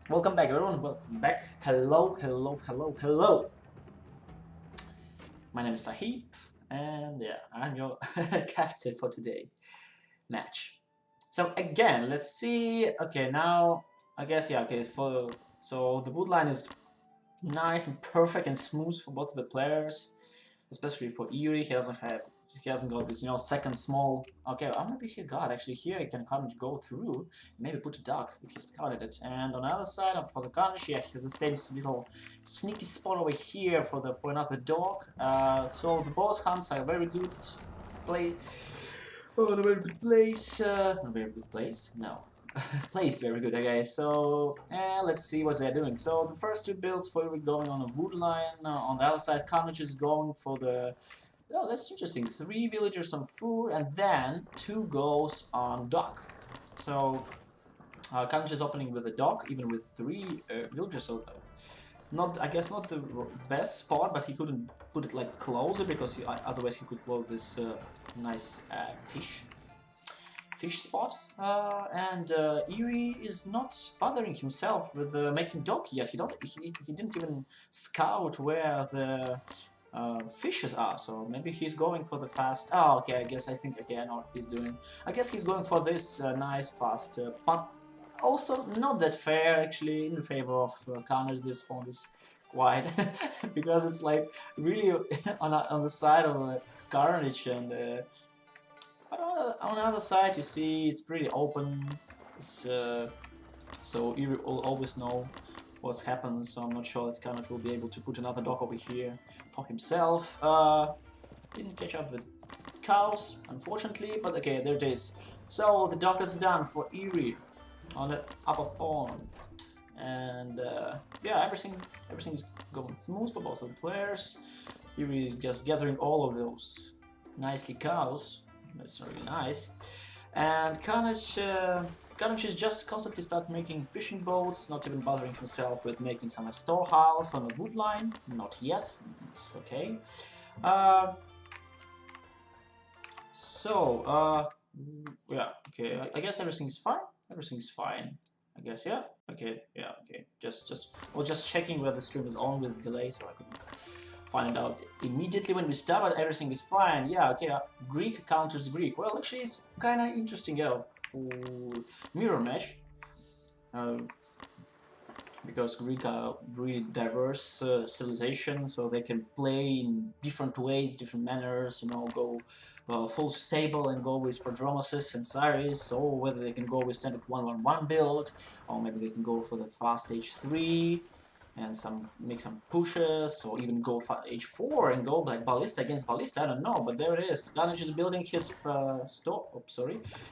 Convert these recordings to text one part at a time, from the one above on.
Welcome back, everyone. Welcome back. Hello, hello, hello, hello. My name is Sahib, and yeah, I'm your caster for today match. So again, let's see. Okay, now I guess yeah. Okay, so the wood line is nice and perfect and smooth for both of the players, especially for Eery. He hasn't got this second small. Okay, maybe he got actually here. He can Carnage go through, maybe put a duck if he's scouted it. And on the other side, for the Carnage, yeah, he has the same little sneaky spot over here for another dog. So the boss hunts are very good play. Oh, a very good place. A very good place. No. Placed very good, okay. So let's see what they're doing. So the first two builds for you going on a wood line. On the other side, Carnage is going for the. Oh, that's interesting. 3 villagers on food, and then 2 goes on dock. So Carnage is opening with a dock, even with 3 villagers. So not, I guess, not the best spot, but he couldn't put it like closer because otherwise he could blow this nice fish spot. And Eery is not bothering himself with making dock yet. He didn't even scout where the fishes are, so maybe he's going for the fast. Oh, okay, I know what he's doing. I guess he's going for this nice fast but also not that fair, actually, in favor of Carnage. This spawn is quite because it's like really on the side of Carnage, and on the other side you see it's pretty open. So you will always know what's happened, so I'm not sure that Carnage will be able to put another dog over here for himself. Didn't catch up with cows, unfortunately, but okay, there it is. So the dog is done for Eery on the upper pawn. And yeah, everything is going smooth for both of the players. Eery is just gathering all of those nicely cows. That's really nice. And Carnage is just constantly start making fishing boats, not even bothering himself with making some storehouse on a wood line. Not yet. It's okay. Yeah, okay. I guess everything's fine. Everything's fine. I guess, yeah. Okay, yeah, okay. Just checking whether the stream is on with delay, so I could find it out immediately when we start. But everything is fine. Yeah, okay. Greek counters Greek. Well, actually, it's kind of interesting, yeah, for mirror match. Because Greek are really diverse civilization, so they can play in different ways, different manners, go full stable and go with Prodromasis and Cyrus, or whether they can go with standard 1-1-1 build, or maybe they can go for the fast H3 and make some pushes, or even go for H4 and go like Ballista against Ballista, I don't know, but there it is. Carnage is building his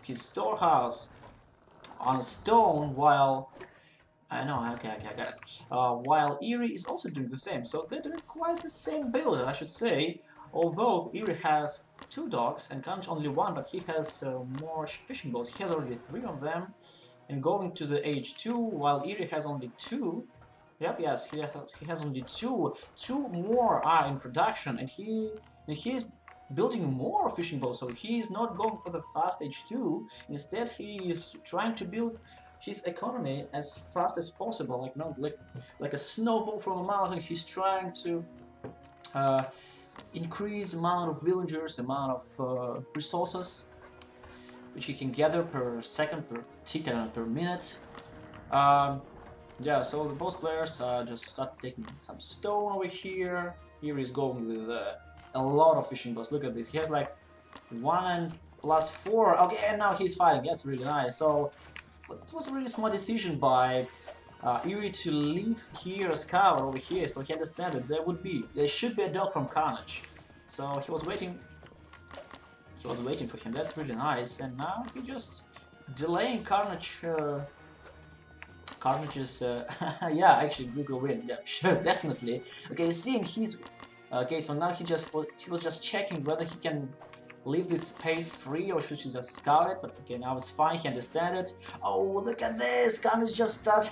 his storehouse on stone, while I know, okay, I got it. While Eery is also doing the same, so they're doing quite the same build, I should say. Although Eery has 2 dogs and Carnage only 1, but he has more fishing boats. He has already 3 of them, and going to the H2, while Eery has only 2. Yep, yes, he has only 2. 2 more are in production, and he's building more fishing boats. So he is not going for the fast H2. Instead, he is trying to build his economy as fast as possible, like a snowball from a mountain. He's trying to increase amount of villagers, amount of resources which he can gather per second, per tick, per minute. Yeah, so the both players just start taking some stone over here. Here he's going with a lot of fishing boats. Look at this. He has like 1 and plus 4. Okay, and now he's fighting. That's really nice. So it was a really smart decision by Eery to leave here a scout over here, so he understood that there should be a dog from Carnage. So he was waiting for him. That's really nice. And now he just delaying Carnage. Carnage is yeah, actually Greek will win. Yeah, sure, definitely. Okay, seeing he's okay, so now he was just checking whether he can leave this pace free or should she just scout it, but okay, now it's fine, he understands it. Oh, look at this! Carnage just starts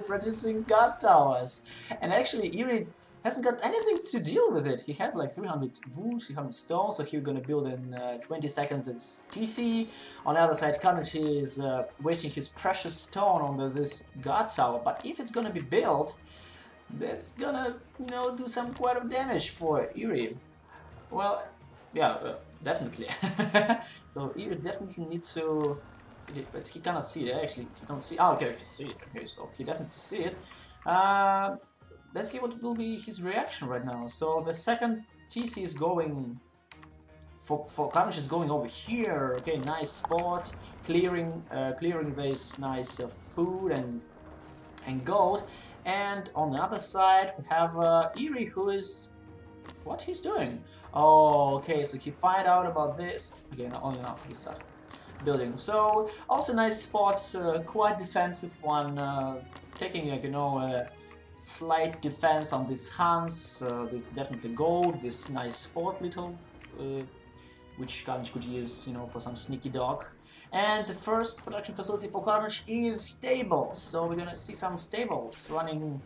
producing god towers. And actually Eery hasn't got anything to deal with it. He had like 300 wood, 300 stone, so he's gonna build in 20 seconds his TC. On the other side, Carnage is wasting his precious stone on this guard tower, but if it's gonna be built, that's gonna, you know, do some quite of damage for Eery. Well, yeah, definitely. So Eery definitely needs to, but he cannot see it actually. He don't see. Oh, okay, he see it. Okay, so he definitely see it. Let's see what will be his reaction right now. So the second TC is going for Carnage is going over here. Okay, nice spot, clearing this nice food and gold. And on the other side we have Eery, who is what he's doing. Oh, okay, so he find out about this. Okay, only now he starts building. So also nice spot, quite defensive one, taking like, you know, slight defense on this Hans. This is definitely gold. This nice spot little, which Carnage could use, you know, for some sneaky dog. And the first production facility for Carnage is stables. So we're gonna see some stables running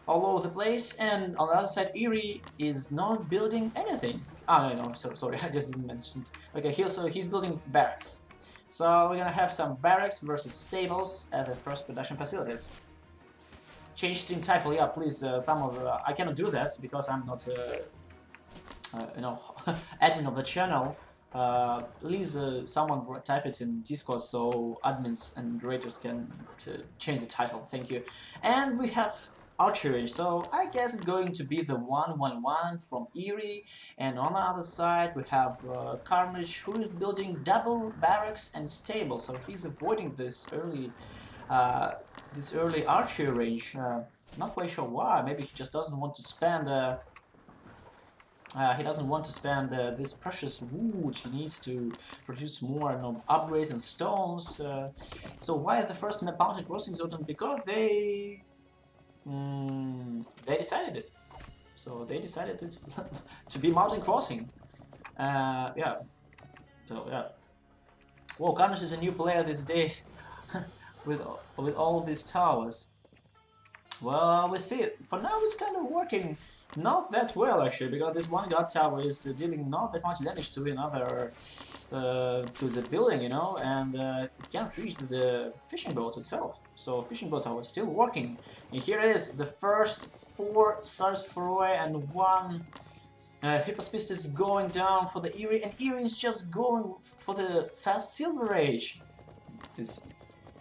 all over the place. And on the other side, Eery is not building anything. Ah, no, sorry, I just didn't mention it. Okay, he's building barracks. So we're gonna have some barracks versus stables at the first production facilities. Change stream title, yeah, please. Some of I cannot do that because I'm not, you know, admin of the channel. Please, someone type it in Discord so admins and moderators can change the title. Thank you. And we have archery, so I guess it's going to be the 1-1-1 from Eery. And on the other side we have Carnage, who is building double barracks and stable. So he's avoiding this early archery range. Not quite sure why. Maybe he just doesn't want to spend. This precious wood. He needs to produce more, you know, upgrades and stones. So why the first mountain crossing zone? Because they decided it. So they decided it to be mountain crossing. Yeah. So yeah. Whoa, Carnage is a new player these days. with all these towers. Well, we see. For now, it's kind of working not that well actually, because this one guard tower is dealing not that much damage to another to the building, you know, and it can't reach the fishing boats itself. So fishing boats are still working. And here it is, the first 4 stars for away and 1 Hyperspist is going down for the Eery, and Eery is just going for the fast Silver Age.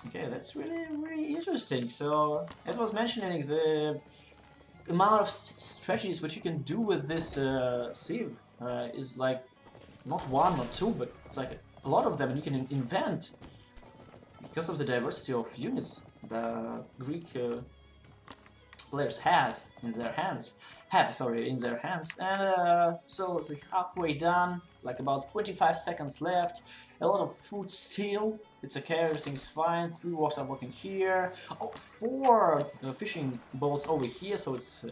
Okay, that's really interesting. So, as I was mentioning, the amount of strategies which you can do with this sieve is like not 1, not 2, but it's like a lot of them, and you can invent because of the diversity of units the Greek players has in their hands. And so it's like halfway done, like about 25 seconds left. A lot of food still. It's okay, everything's fine. 3 walks are working here. Oh, 4 fishing boats over here, so it's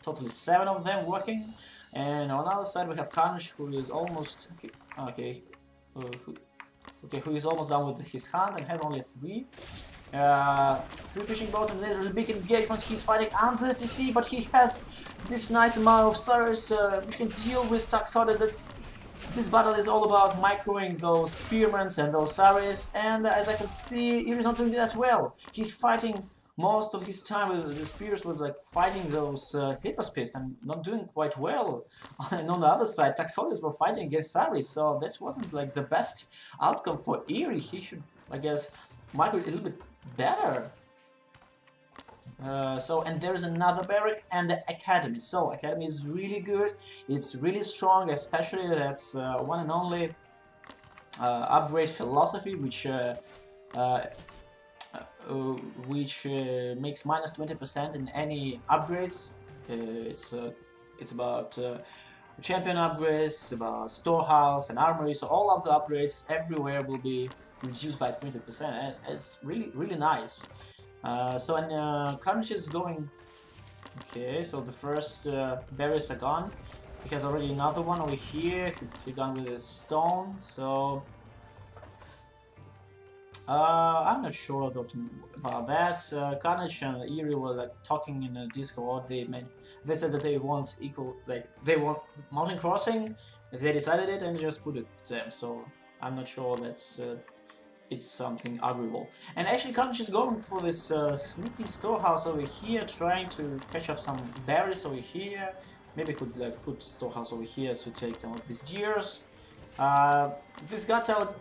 totally 7 of them working. And on the other side we have Carnage, who is almost who is almost done with his hunt and has only 3. 3 fishing boats, and there's a big engagement. He's fighting under the TC, but he has this nice amount of Cyrus which can deal with Taxoda. This battle is all about microing those spearmen and those Cyrus, and as I can see, Eery's not doing that well. He's fighting most of his time with the spears, was like fighting those Hyperspist and not doing quite well. And on the other side, Taxodus were fighting against Cyrus, so that wasn't like the best outcome for Eery. He should, I guess, micro it a little bit better. And there's another barrack and the academy. So academy is really good. It's really strong, especially that's one and only upgrade philosophy, which makes minus 20% in any upgrades. It's about champion upgrades, about storehouse and armory. So all of the upgrades everywhere will be reduced by 20%, and it's really nice. Carnage is going. Okay, so the first berries are gone. He has already another one over here. He gone with his stone. So I'm not sure about that. Carnage and Eery were like talking in a Discord. They said that they want equal, like they want mountain crossing. They decided it and just put it to them. So I'm not sure that's it's something arguable. And actually, Carnage is going for this sneaky storehouse over here, trying to catch up some berries over here. Maybe could like put storehouse over here to take down these deers. This got out.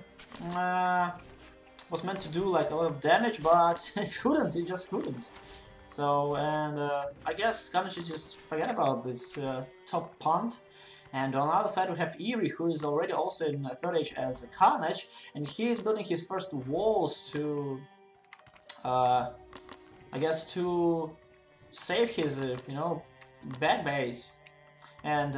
Was meant to do like a lot of damage, but it couldn't. It just couldn't. So, and I guess Carnage just forget about this top punt. And on the other side we have Eery, who is already also in 3rd age as a Carnage, and he is building his first walls to, I guess, to save his, you know, bad base. And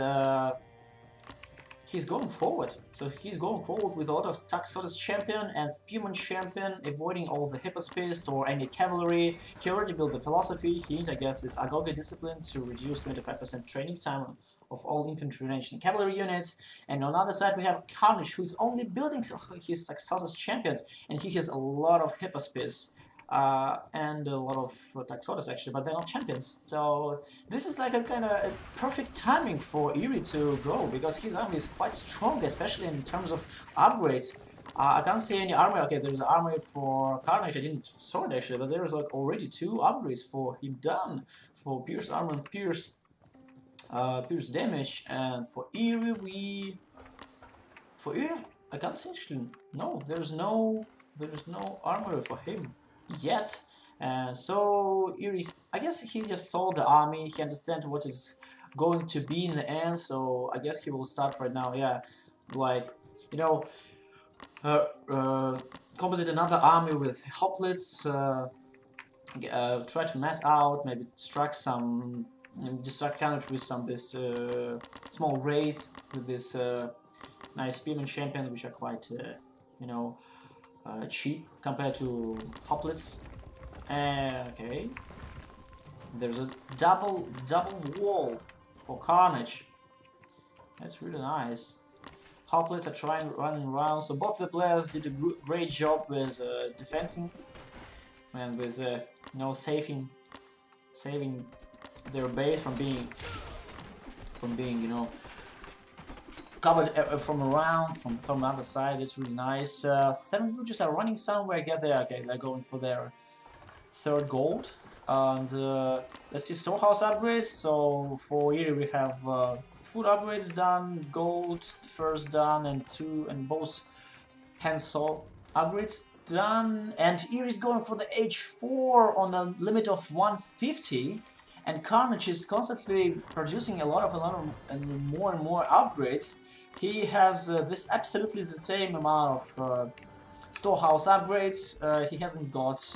he's going forward. So he's going forward with a lot of Taxotis champion and Spearman champion, avoiding all the hyperspace or any cavalry. He already built the philosophy. He needs, I guess, this Agoge discipline to reduce 25% training time of all infantry, ranged and cavalry units. And on the other side we have Carnage, who's only building his Taxotis champions, and he has a lot of hyperspace. And a lot of Taxotis actually, but they're not champions. So this is like a kind of perfect timing for Eery to grow, because his army is quite strong, especially in terms of upgrades. I can't see any armor. Okay, there's an armor for Carnage. I didn't saw it actually, but there's like already 2 upgrades for him done for Pierce armor and Pierce damage. And for Eery, I can't see actually. No, there's no armor for him yet. So Eery, I guess he just saw the army, he understands what is going to be in the end, so I guess he will start right now, yeah, like, you know, composite another army with hoplites, try to mass out, maybe distract Carnage with some this small raids with this nice spearman champion, which are quite, you know, cheap compared to hoplites. Okay, there's a double wall for Carnage. That's really nice. Hoplites are running around, so both the players did a great job with defending and with you know, saving their base from being you know, covered from around, from the other side. It's really nice. 7 villagers are running somewhere. Get there. Okay, they're going for their 3rd gold. And let's see storehouse upgrades. So for Eery we have food upgrades done, gold first done, and both hand saw upgrades done. And Eery's going for the H4 on a limit of 150. And Carnage is constantly producing a lot and more upgrades. He has this absolutely the same amount of storehouse upgrades. He hasn't got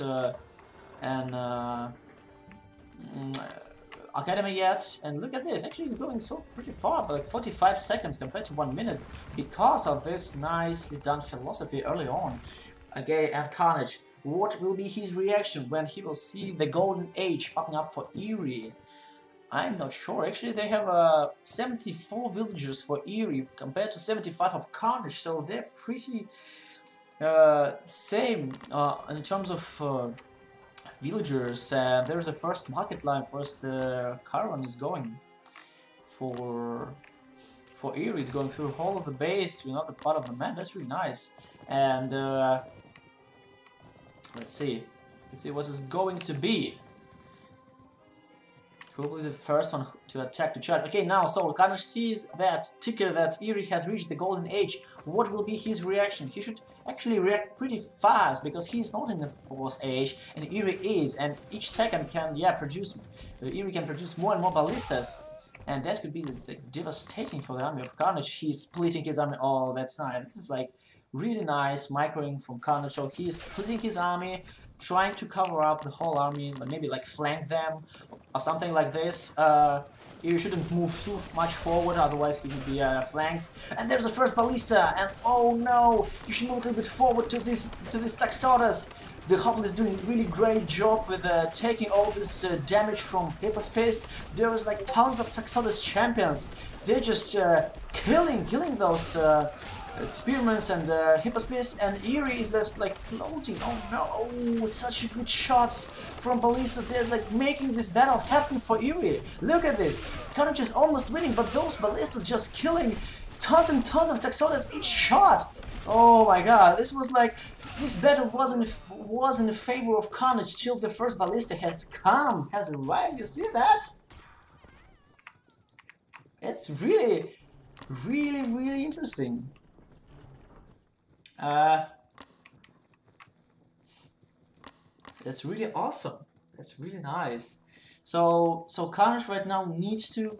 an academy yet. And look at this, actually he's going so pretty far, like 45 seconds compared to 1 minute, because of this nicely done philosophy early on. Okay, and Carnage, what will be his reaction when he will see the golden age popping up for Eery? I'm not sure. Actually, they have 74 villagers for Eery compared to 75 of Carnage, so they're pretty same in terms of villagers. There's a first market line, first caravan is going for Eery. It's going through the whole of the base to another part of the map. That's really nice. And let's see what is going to be. Who will be the first one to attack the charge? Okay, now, so Carnage sees that ticker that Eery has reached the golden age. What will be his reaction? He should actually react pretty fast, because he's not in the 4th age, and Eery is, and each second can, yeah, Eery can produce more and more ballistas. And that could be devastating for the army of Carnage. He's splitting his army. Oh, that's nice. This is like really nice microing from Carnage. So he's splitting his army, trying to cover up the whole army, but maybe like flank them or something like this. You shouldn't move too much forward, otherwise he would be flanked. And there's the first ballista, and oh no, you should move a little bit forward to this Taxotis. The Hoplite is doing a really great job with taking all this damage from hyperspace. There is like tons of Taxotis champions. They're just killing those Spearmans and Hyperspace, and Eery is just like floating. Oh no, such good shots from ballistas. They're like making this battle happen for Eery. Look at this. Carnage is almost winning, but those ballistas just killing tons and tons of Taxotas each shot. Oh my god, this was like, this battle was in favor of Carnage till the first ballista has arrived. You see that? It's really, really interesting. That's really awesome. That's really nice. So Carnage right now needs to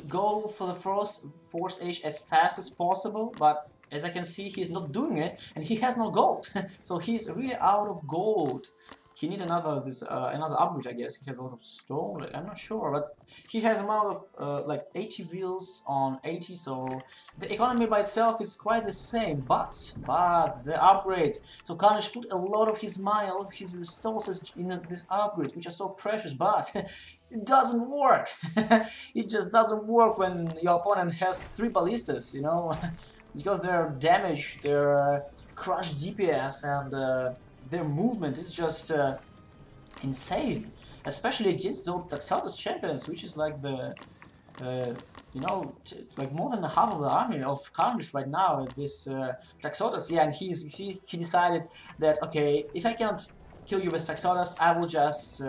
go for the force age as fast as possible, but as I can see, he's not doing it, and he has no gold. So he's really out of gold. He needs another upgrade, I guess. He has a lot of stone. Like, I'm not sure, but he has amount of like 80 wheels on 80. So the economy by itself is quite the same. But the upgrades. So Carnage put a lot of his money, all of his resources in these upgrades, which are so precious. But it doesn't work. It just doesn't work when your opponent has 3 ballistas. You know, because their damage, their crush DPS, and their movement is just insane, especially against those Taxotas champions, which is like the, like more than half of the army of Carnage right now at this Taxotas. Yeah, and he decided that, okay, if I can't kill you with Taxotas, I will just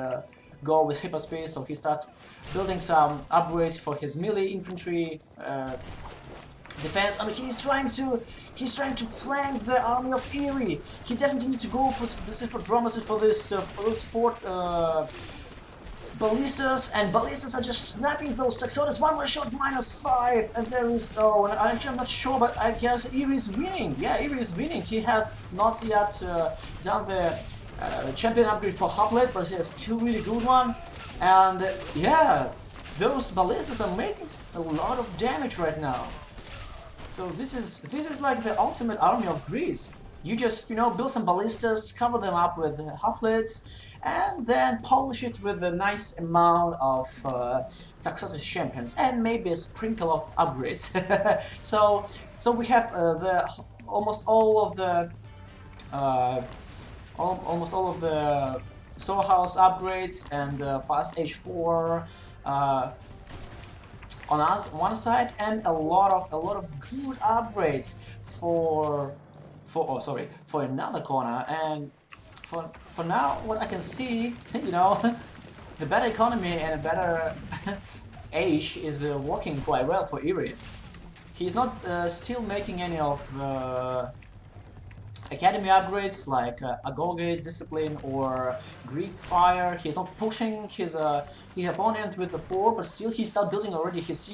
go with Hyperspace. So he started building some upgrades for his melee infantry defense. I mean, he's trying to flank the army of Eery. He definitely needs to go for this for those 4 ballistas, and ballistas are just snapping those Taxotas. One more shot, -5, and there is, oh, and actually I'm not sure, but I guess Eery is winning. Yeah, Eery is winning. He has not yet done the champion upgrade for Hoplite, but he has still really good one. And yeah, those ballistas are making a lot of damage right now. So this is like the ultimate army of Greece. You just, build some ballistas, cover them up with hoplites, and then polish it with a nice amount of Taxotas champions and maybe a sprinkle of upgrades. so we have almost all of the storehouse upgrades and fast H4. On one side, and a lot of good upgrades for another corner. And for now, what I can see, the better economy and a better age is working quite well for Eery. He's not still making any of academy upgrades like Agoge, Discipline, or Greek Fire. He's not pushing his opponent with the 4, but still he started building already his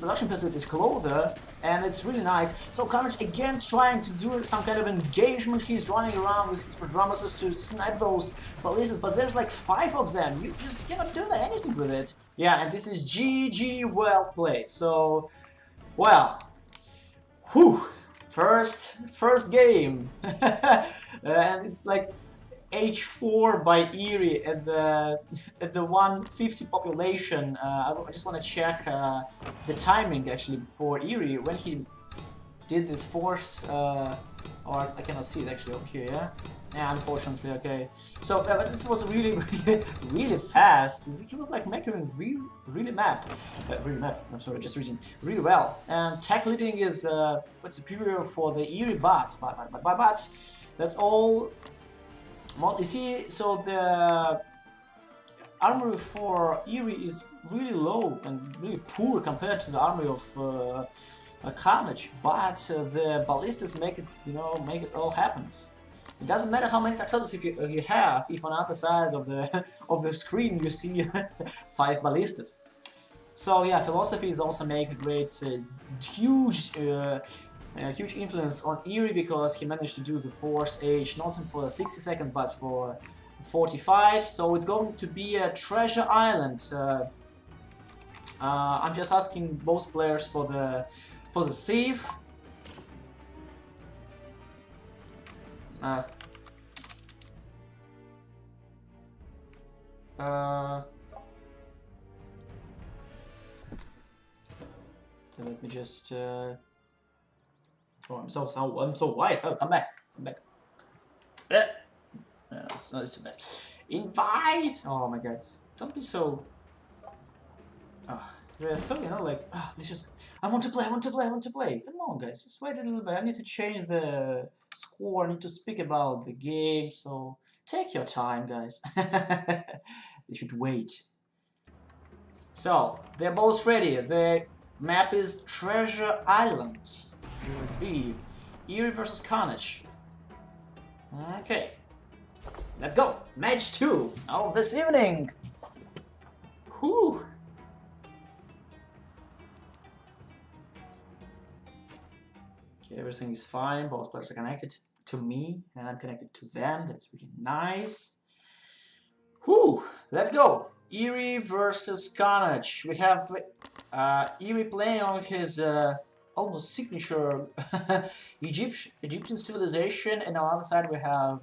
production facilities closer, and it's really nice. So Carnage again trying to do some kind of engagement. He's running around with his Prodromuses to snipe those ballistas, but there's like 5 of them. You just cannot do anything with it. Yeah, and this is GG, well played. So, well, whew. First game, and it's like H4 by Eery at the 150 population. I just want to check the timing actually for Eery when he did this force. Or I cannot see it actually over here. Yeah, unfortunately. Okay. So but this was really fast. He was like making really map. I'm sorry, just reading really well. And tech leading is quite superior for the Eery, but that's all. Well, you see, so the armory for Eery is really low and really poor compared to the armory of Carnage, but the ballistas make it all happen. It doesn't matter how many Taxotas you have if on the other side of the screen you see 5 ballistas. So yeah, philosophy is also making great, huge influence on Eery, because he managed to do the force age not for 60 seconds but for 45. So it's going to be a treasure island. I'm just asking both players for the save. So let me just. Oh, I'm so white. Oh, come back. No, it's too bad. Invite. Oh my God! Don't be so. They're so, like, this just. I want to play. Come on, guys, just wait a little bit. I need to change the score. I need to speak about the game. So take your time, guys. They should wait. So they're both ready. The map is Treasure Island. It will be Eery versus Carnage. Okay, let's go. Match 2 of this evening. Whew. Okay, everything is fine. Both players are connected to me, and I'm connected to them. That's really nice. Whew. Let's go. Eery versus Carnage. We have Eery playing on his almost signature Egyptian civilization, and on the other side we have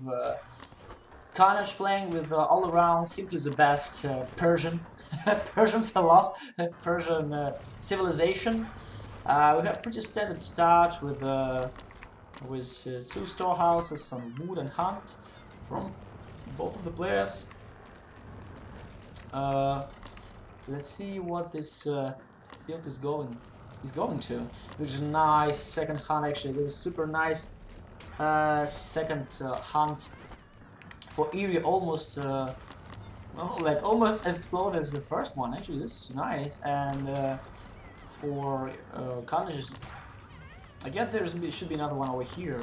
Carnage playing with all around simply the best Persian Persian civilization. We have pretty standard start with 2 storehouses, some wood and hunt from both of the players. Let's see what this build is going to. There's a nice second hunt actually. There's a super nice second hunt for Eery, almost almost as close as the first one. Actually, this is nice. And for Carnage, I guess there should be another one over here,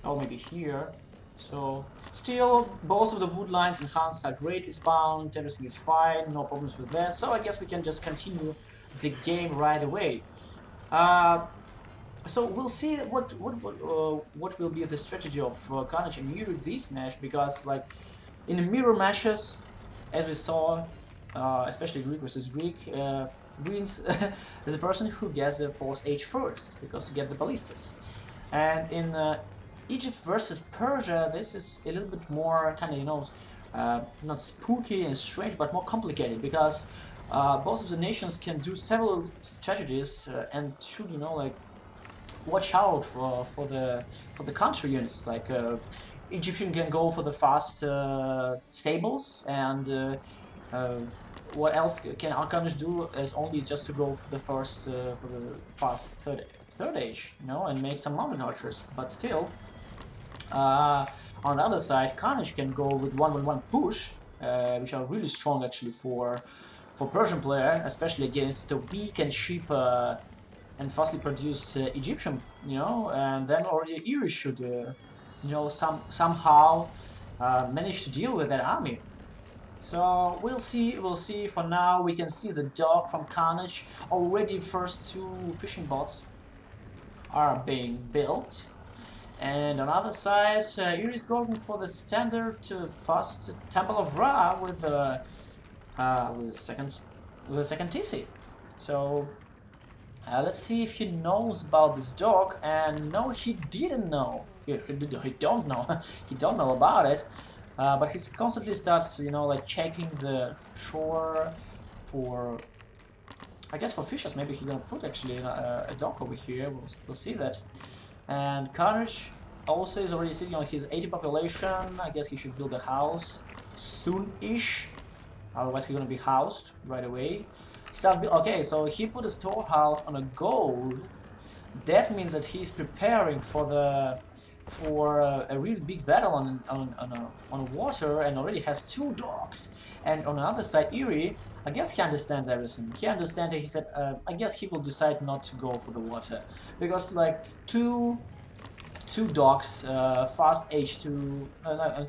or maybe here. So still, both of the wood lines and hunts are greatly spawned. Everything is fine, no problems with that. So I guess we can just continue the game right away. So we'll see what will be the strategy of Carnage and Eery this match, because like in the mirror matches, as we saw, especially Greek versus Greek, wins the person who gets the force H first, because you get the ballistas. And in Egypt versus Persia, this is a little bit more kind of, not spooky and strange, but more complicated, because both of the nations can do several strategies and should, like, watch out for the counter units. Like Egyptian can go for the fast stables, and what else can Carnage do is only just to go for the first for the fast third age, and make some mountain archers. But still, on the other side, Carnage can go with 1-1-1 push, which are really strong actually for Persian player, especially against weak and cheap and fastly produced Egyptian, and then already Eery should, somehow manage to deal with that army. So we'll see. For now, we can see the dog from Carnage. Already, first 2 fishing boats are being built, and on the other side, Eery is going for the standard fast Temple of Ra with a second TC. So let's see if he knows about this dog. And no, he didn't know. He don't know. He don't know about it. But he constantly starts, like checking the shore for, I guess, for fishes. Maybe he's gonna put actually a dock over here. We'll see that. And Carnage also is already sitting on his 80 population. I guess he should build a house soon-ish. Otherwise, he's gonna be housed right away. Okay, so he put a storehouse on a gold. That means that he's preparing for a really big battle on water, and already has 2 docks. And on the other side, Eery, I guess he understands everything. He understands that he said, I guess he will decide not to go for the water, because like two docks, fast H2,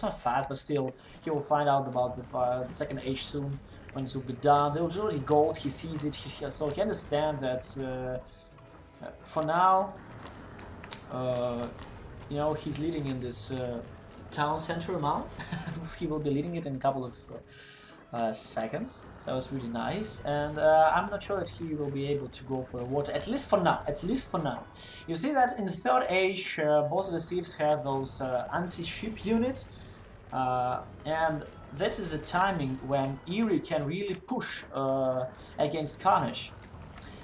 not fast, but still, he will find out about the second H soon when it will be done. There was already gold. He sees it, so he understands that for now. He's leading in this town center amount. He will be leading it in a couple of seconds, so it's really nice. And I'm not sure that he will be able to go for the water, at least for now. You see that in the third age, both of the thieves have those anti-ship units, and this is a timing when Eery can really push against Carnage.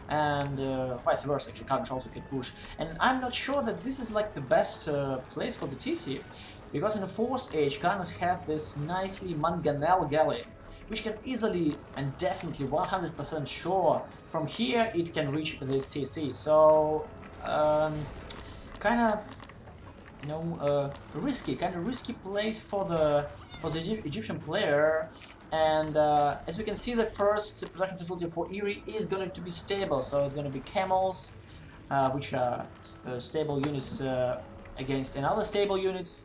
and vice versa. Actually, Carnage also can push. And I'm not sure that this is like the best place for the TC, because in the 4th age, Carnage had this nicely Manganel Galley, which can easily and definitely 100% sure from here it can reach this TC. So kind of risky place for the Egyptian player. And as we can see, the first production facility for Eery is going to be stable, so it's going to be camels, which are stable units against another stable units,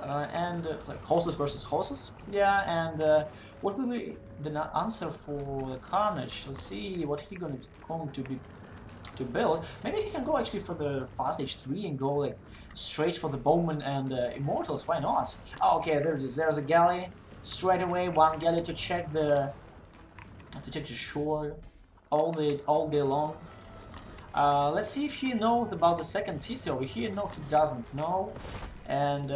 and like horses versus horses. Yeah, and what will be the answer for the Carnage? Let's see what he's going to build. Maybe he can go actually for the fast H3 and go like straight for the Bowmen and Immortals. Why not? Oh, okay, there's a galley. Straight away, one galley to check the shore all day long. Let's see if he knows about the second TC over here. No, he doesn't know. And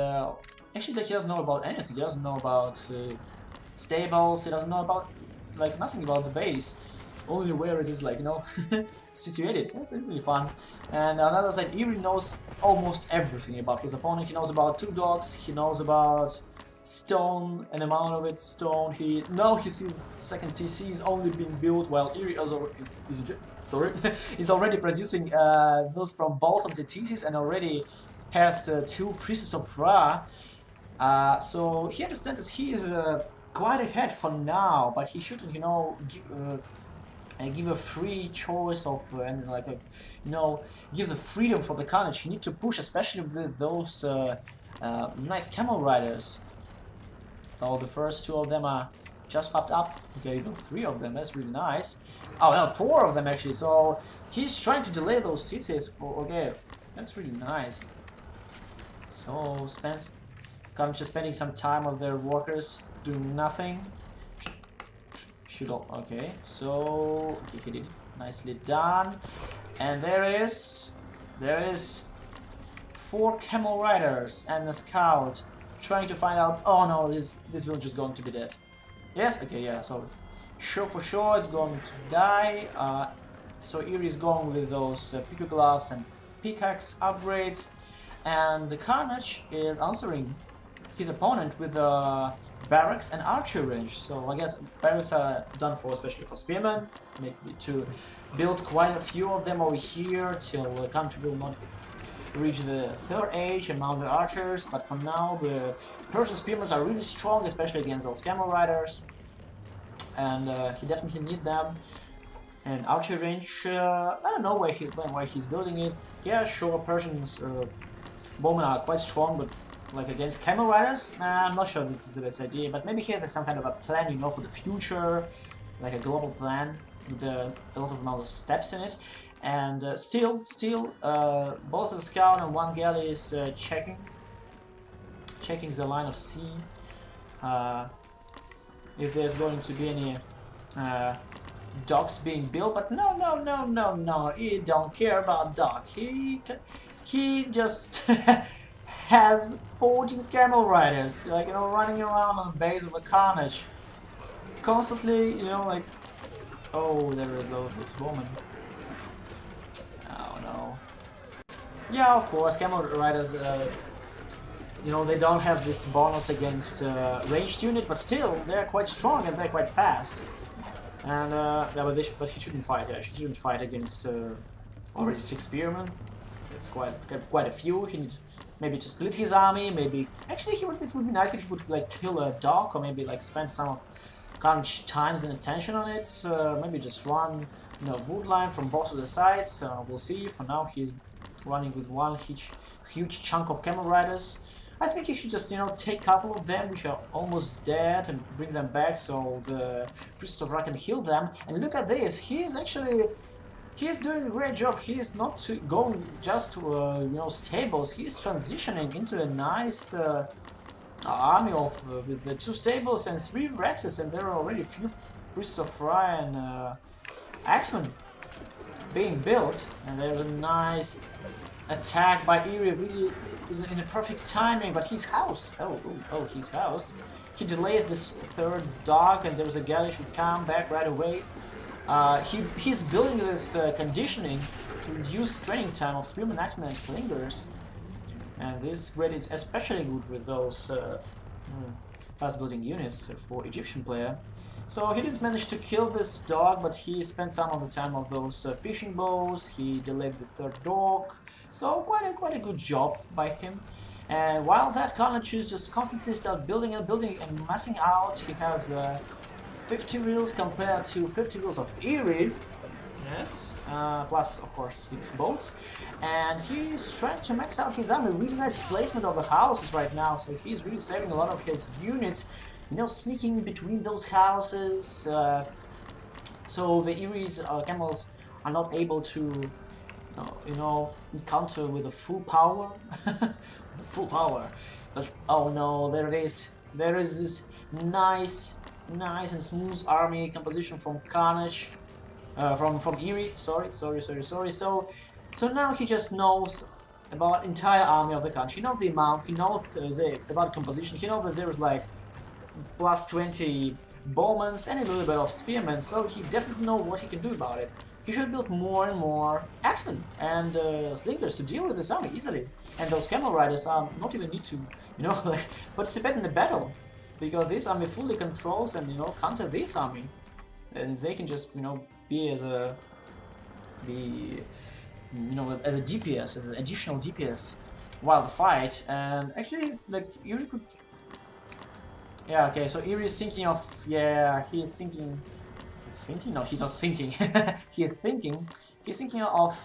actually, he doesn't know about anything. He doesn't know about stables. He doesn't know about like nothing about the base. Only where it is, like, you know, situated. That's really fun. And on the other side, Eery knows almost everything about his opponent. He knows about 2 dogs. He knows about stone, an amount of it, stone. He sees the second TC is only being built while Eery is already producing those from both of the TCs and already has 2 Priests of Ra. So he understands that he is quite ahead for now, but he shouldn't, you know, give a free choice of and like give the freedom for the Carnage. He needs to push, especially with those nice camel riders. So the first 2 of them are just popped up. Okay, even 3 of them. That's really nice. Oh no, 4 of them actually. So he's trying to delay those CCs for. Okay, that's really nice. So Carnage is spending some time of their workers doing nothing. Okay, so he did nicely done, and there is 4 camel riders and a scout trying to find out. Oh no, this village is going to be dead. Yes, okay, yeah. So for sure it's going to die. So Eery is going with those pico gloves and pickaxe upgrades, and the Carnage is answering his opponent with barracks and archer range. So I guess barracks are done for, especially for spearmen, maybe to build quite a few of them over here till the country will not reach the 3rd age and mount the archers. But for now, the Persian spearmen are really strong, especially against those camel riders, and he definitely needs them. And archer range, I don't know where he's building it. Yeah, sure, Persians bowmen are quite strong, but like against camel riders, I'm not sure this is the best idea. But maybe he has like some kind of a plan, you know, for the future, like a global plan with a lot of amount of steps in it. And still, both the scout and 1 galley is checking the line of sea. If there's going to be any docks being built, but no, he don't care about dock. He just has 14 camel riders, like, you know, running around on the base of the Carnage, constantly, you know, like, oh, there is those woman. Oh no. Yeah, of course, camel riders, you know, they don't have this bonus against ranged unit, but still, they're quite strong and they're quite fast. And yeah, but he shouldn't fight. Yeah, he shouldn't fight against already 6 spearmen. It's quite a few. He needs maybe to split his army. Maybe actually, it would be nice if he would like kill a dog, or maybe like spend some of Carnage times and attention on it. Maybe just run, you know, wood line from both of the sides. We'll see. For now, he's running with 1 huge chunk of camel riders. I think he should just, you know, take a couple of them which are almost dead and bring them back so the Priest of Ra can heal them. And look at this, he's doing a great job. He is not going just to, you know, stables. He is transitioning into a nice army of with the 2 stables and 3 Rexes, and there are already a few Priests of Ra and Axemen being built. And there's a nice attack by Eery, really is in a perfect timing, but he's housed. Oh, he's housed. He delayed this 3rd dog, and there's a galley should come back right away. He's building this conditioning to reduce training time of Spearmen, Axemen, and Slingers, and this grade is especially good with those fast building units for Egyptian player. So he didn't manage to kill this dog, but he spent some of the time of those fishing bows. He delayed the third dog, so quite a good job by him. And while that Carnage is just constantly start building and building and massing out, he has 50 reels compared to 50 reels of Eery. Yes, plus of course 6 boats, and he's trying to max out his army. Really nice placement of the houses right now, so he's really saving a lot of his units, you know, sneaking between those houses, so the Eery's camels are not able to, you know, encounter with a full power, full power. But oh no, there it is. There is this nice and smooth army composition from Carnage. From Eery, sorry. So now he just knows about entire army of the country. He knows the amount. He knows about composition. He knows that there is like plus 20 bowmen and a little bit of spearmen. So he definitely knows what he can do about it. He should build more and more axemen and slingers to deal with this army easily. And those camel riders are not even need to, you know, like participate in the battle, because this army fully controls and, you know, counter this army, and they can just, you know, be as a DPS, as an additional DPS while the fight. And actually, like, Eery could, yeah, okay, so Eery is thinking of, yeah, he is thinking, no, he's not thinking, he's thinking of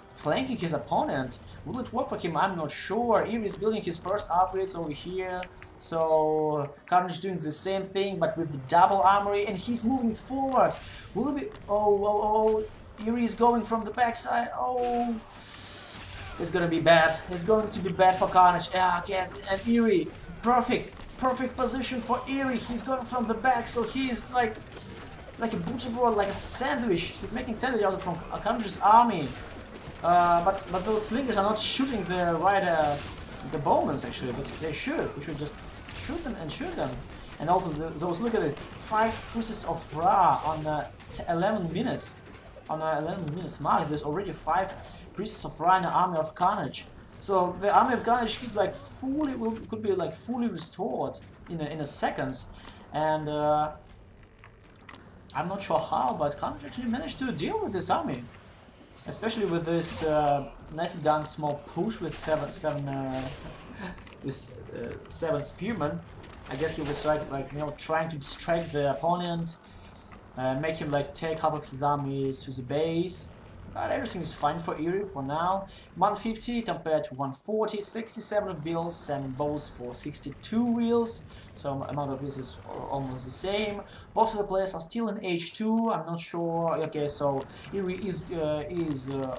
flanking his opponent. Will it work for him? I'm not sure. Eery is building his first upgrades over here. So Carnage doing the same thing, but with the double armory, and he's moving forward. Will it be? Oh! Eery is going from the backside. Oh, it's gonna be bad. It's going to be bad for Carnage. Yeah, again, and Eery, perfect position for Eery. He's going from the back, so he's like a butterbrot, like a sandwich. He's making sandwich out from Carnage's army. But those slingers are not shooting the bowmen actually, but they should. We should just shoot them and shoot them. And also those, look at it, 5 pieces of Ra on 11 minutes. On 11 minutes mark, there's already 5 pieces of Ra in the army of Carnage. So the army of Carnage could like could be like fully restored in a seconds. And I'm not sure how, but Carnage actually managed to deal with this army. Especially with this nicely done small push with seven spearmen. I guess he was like, you know, trying to distract the opponent, make him like take half of his army to the base. But everything is fine for Eery for now. 150 compared to 140, 67 wheels and boats for 62 wheels. So amount of wheels is almost the same. Both of the players are still in H2. I'm not sure. Okay, so Eery is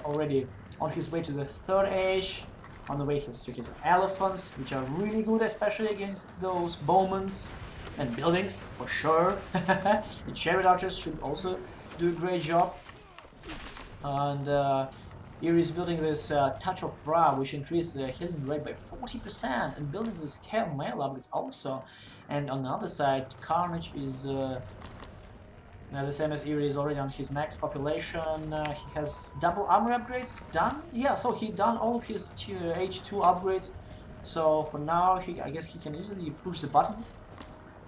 already on his way to the 3rd age. On the way to his elephants, which are really good, especially against those bowmens and buildings, for sure. The chariot archers should also do a great job. And Eery is building this Touch of Ra, which increases the healing rate by 40%, and building this Scale Mail upgrade also. And on the other side, Carnage is the same as Eery, is already on his max population. He has double armor upgrades done. Yeah, so he done all of his H2 upgrades. So for now, I guess he can easily push the button.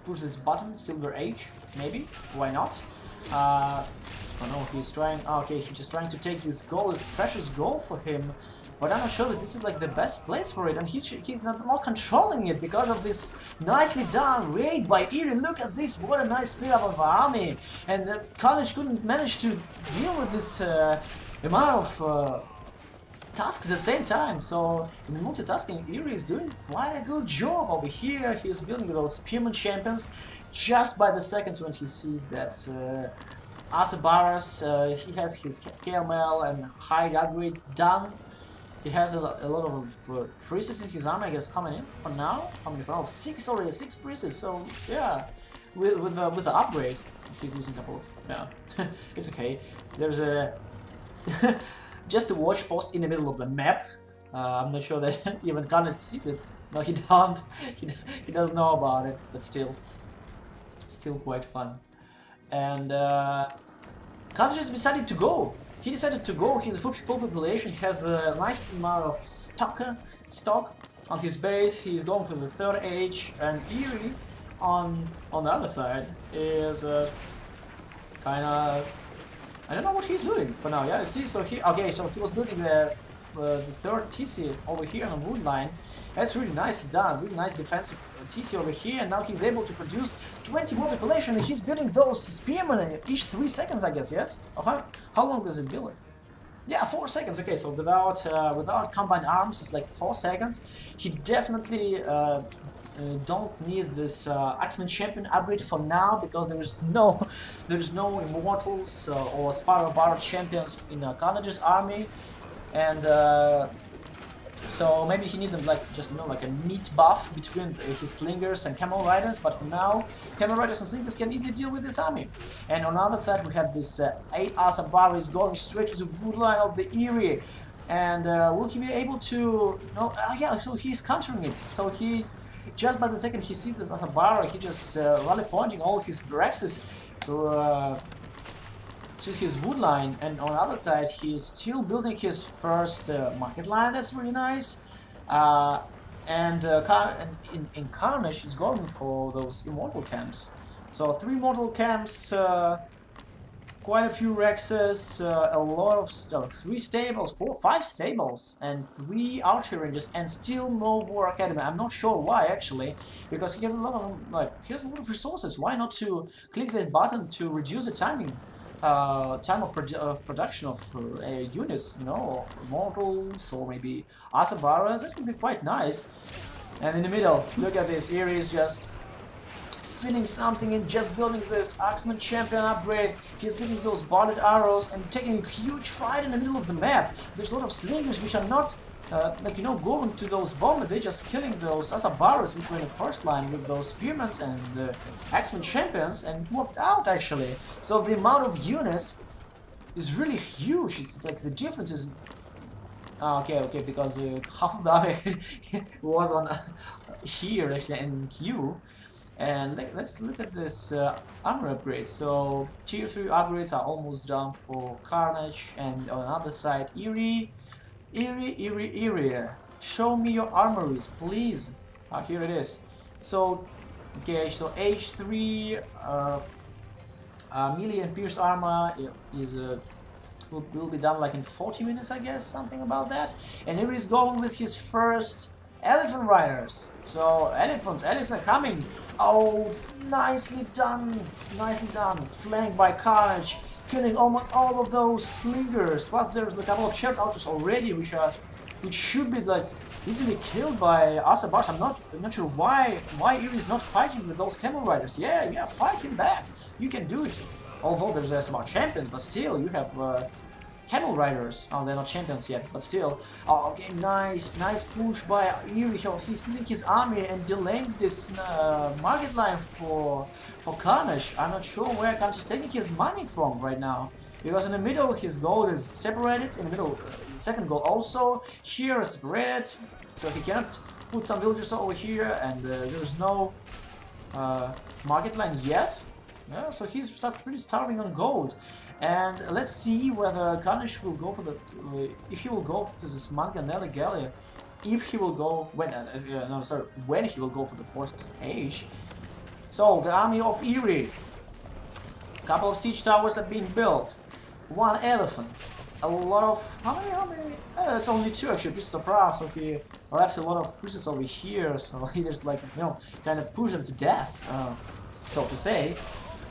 Push this button, Silver Age, maybe. Why not? Oh no, he's trying. Okay, he's just trying to take this gold, this precious gold for him. But I'm not sure that this is like the best place for it, and he's not controlling it because of this nicely done raid by Eery. Look at this, what a nice speed up of army! And Carnage couldn't manage to deal with this amount of tasks at the same time. So in multitasking, Eery is doing quite a good job over here. He is building those Spearman champions just by the seconds when he sees that Asabaras, he has his scale mail and hide upgrade done. He has a lot of priests in his army, I guess. How many for now? How many for now? 6 already, 6 priests. So yeah, with the upgrade, he's losing a couple of, yeah. It's okay. There's a just a watch post in the middle of the map. I'm not sure that even Carnage sees it. No, he don't. He doesn't know about it, but still quite fun. And Carnage just decided to go. He decided to go. He's full population. He has a nice amount of stock on his base. He's going for the third age, and Eery on the other side is kind of, I don't know what he's doing for now. Yeah, you see, so he was building the third TC over here on the wood line. That's really nicely done, really nice defensive TC over here, and now he's able to produce 20 more population, and he's building those spearmen each 3 seconds, I guess, yes? Oh, how long does it build? Yeah, 4 seconds, okay, so without combined arms, it's like 4 seconds. He definitely don't need this Axeman Champion upgrade for now, because there's no Immortals or Spiral Bar champions in Carnage's army, and so maybe he needs like a meat buff between his slingers and camel riders, but for now, camel riders and slingers can easily deal with this army. And on the other side, we have this 8 Asabaris going straight to the wood line of the Eery. And will he be able to? No, yeah. So he's countering it. So he, just by the second he sees this Asabara, he just rally pointing all of his Brexes to his wood line, and on the other side he's still building his first market line. That's really nice. And in Carnage he's going for those immortal camps. So 3 mortal camps, quite a few Rexes, a lot of 3 stables, 5 stables, and 3 archer ranges, and still no war academy. I'm not sure why actually, because he has a lot of resources. Why not to click that button to reduce the time of production of units, you know, of mortals or maybe Asabaras? That would be quite nice. And in the middle, look at this. Eery is just filling something in, just building this Axeman Champion upgrade. He's building those bonded arrows and taking a huge fight in the middle of the map. There's a lot of slingers which are not going to those bombers. They're just killing those Asabaras which were in the first line with those spearmen and Axeman Champions, and worked out actually. So the amount of units is really huge. It's like the difference is okay, because half of the army was on here actually in Q. And let's look at this armor upgrades. So tier 3 upgrades are almost done for Carnage, and on the other side Eery. Show me your armories, please. Here it is. So okay, so H3 melee and pierce armor is will be done like in 40 minutes, I guess, something about that. And Eery is going with his first elephant riders. So elephants are coming. Oh, nicely done, flanked by Carnage, killing almost all of those slingers. Plus there's a couple of chariot archers already, which should be like easily killed by Asabash. I'm not sure why Eery is not fighting with those camel riders. Yeah, fight him back. You can do it. Although there's Asabash champions, but still you have camel riders. Oh, they're not champions yet, but still. Oh, okay, nice push by Eery. He's splitting his army and delaying this market line for Carnage. I'm not sure where Carnage is taking his money from right now, because in the middle his gold is separated. In the middle, the second gold also here is separated, so he cannot put some villagers over here, and there's no market line yet. Yeah, so he's really starving on gold. And let's see whether Carnage will go for the if he will go to this Manganella Gallery, if he will go when he will go for the fourth age. So the army of Eery, a couple of siege towers are being built, 1 elephant, a lot of how many? It's only 2 actually pieces of raw. So he left a lot of pieces over here. So he just kind of push them to death, so to say.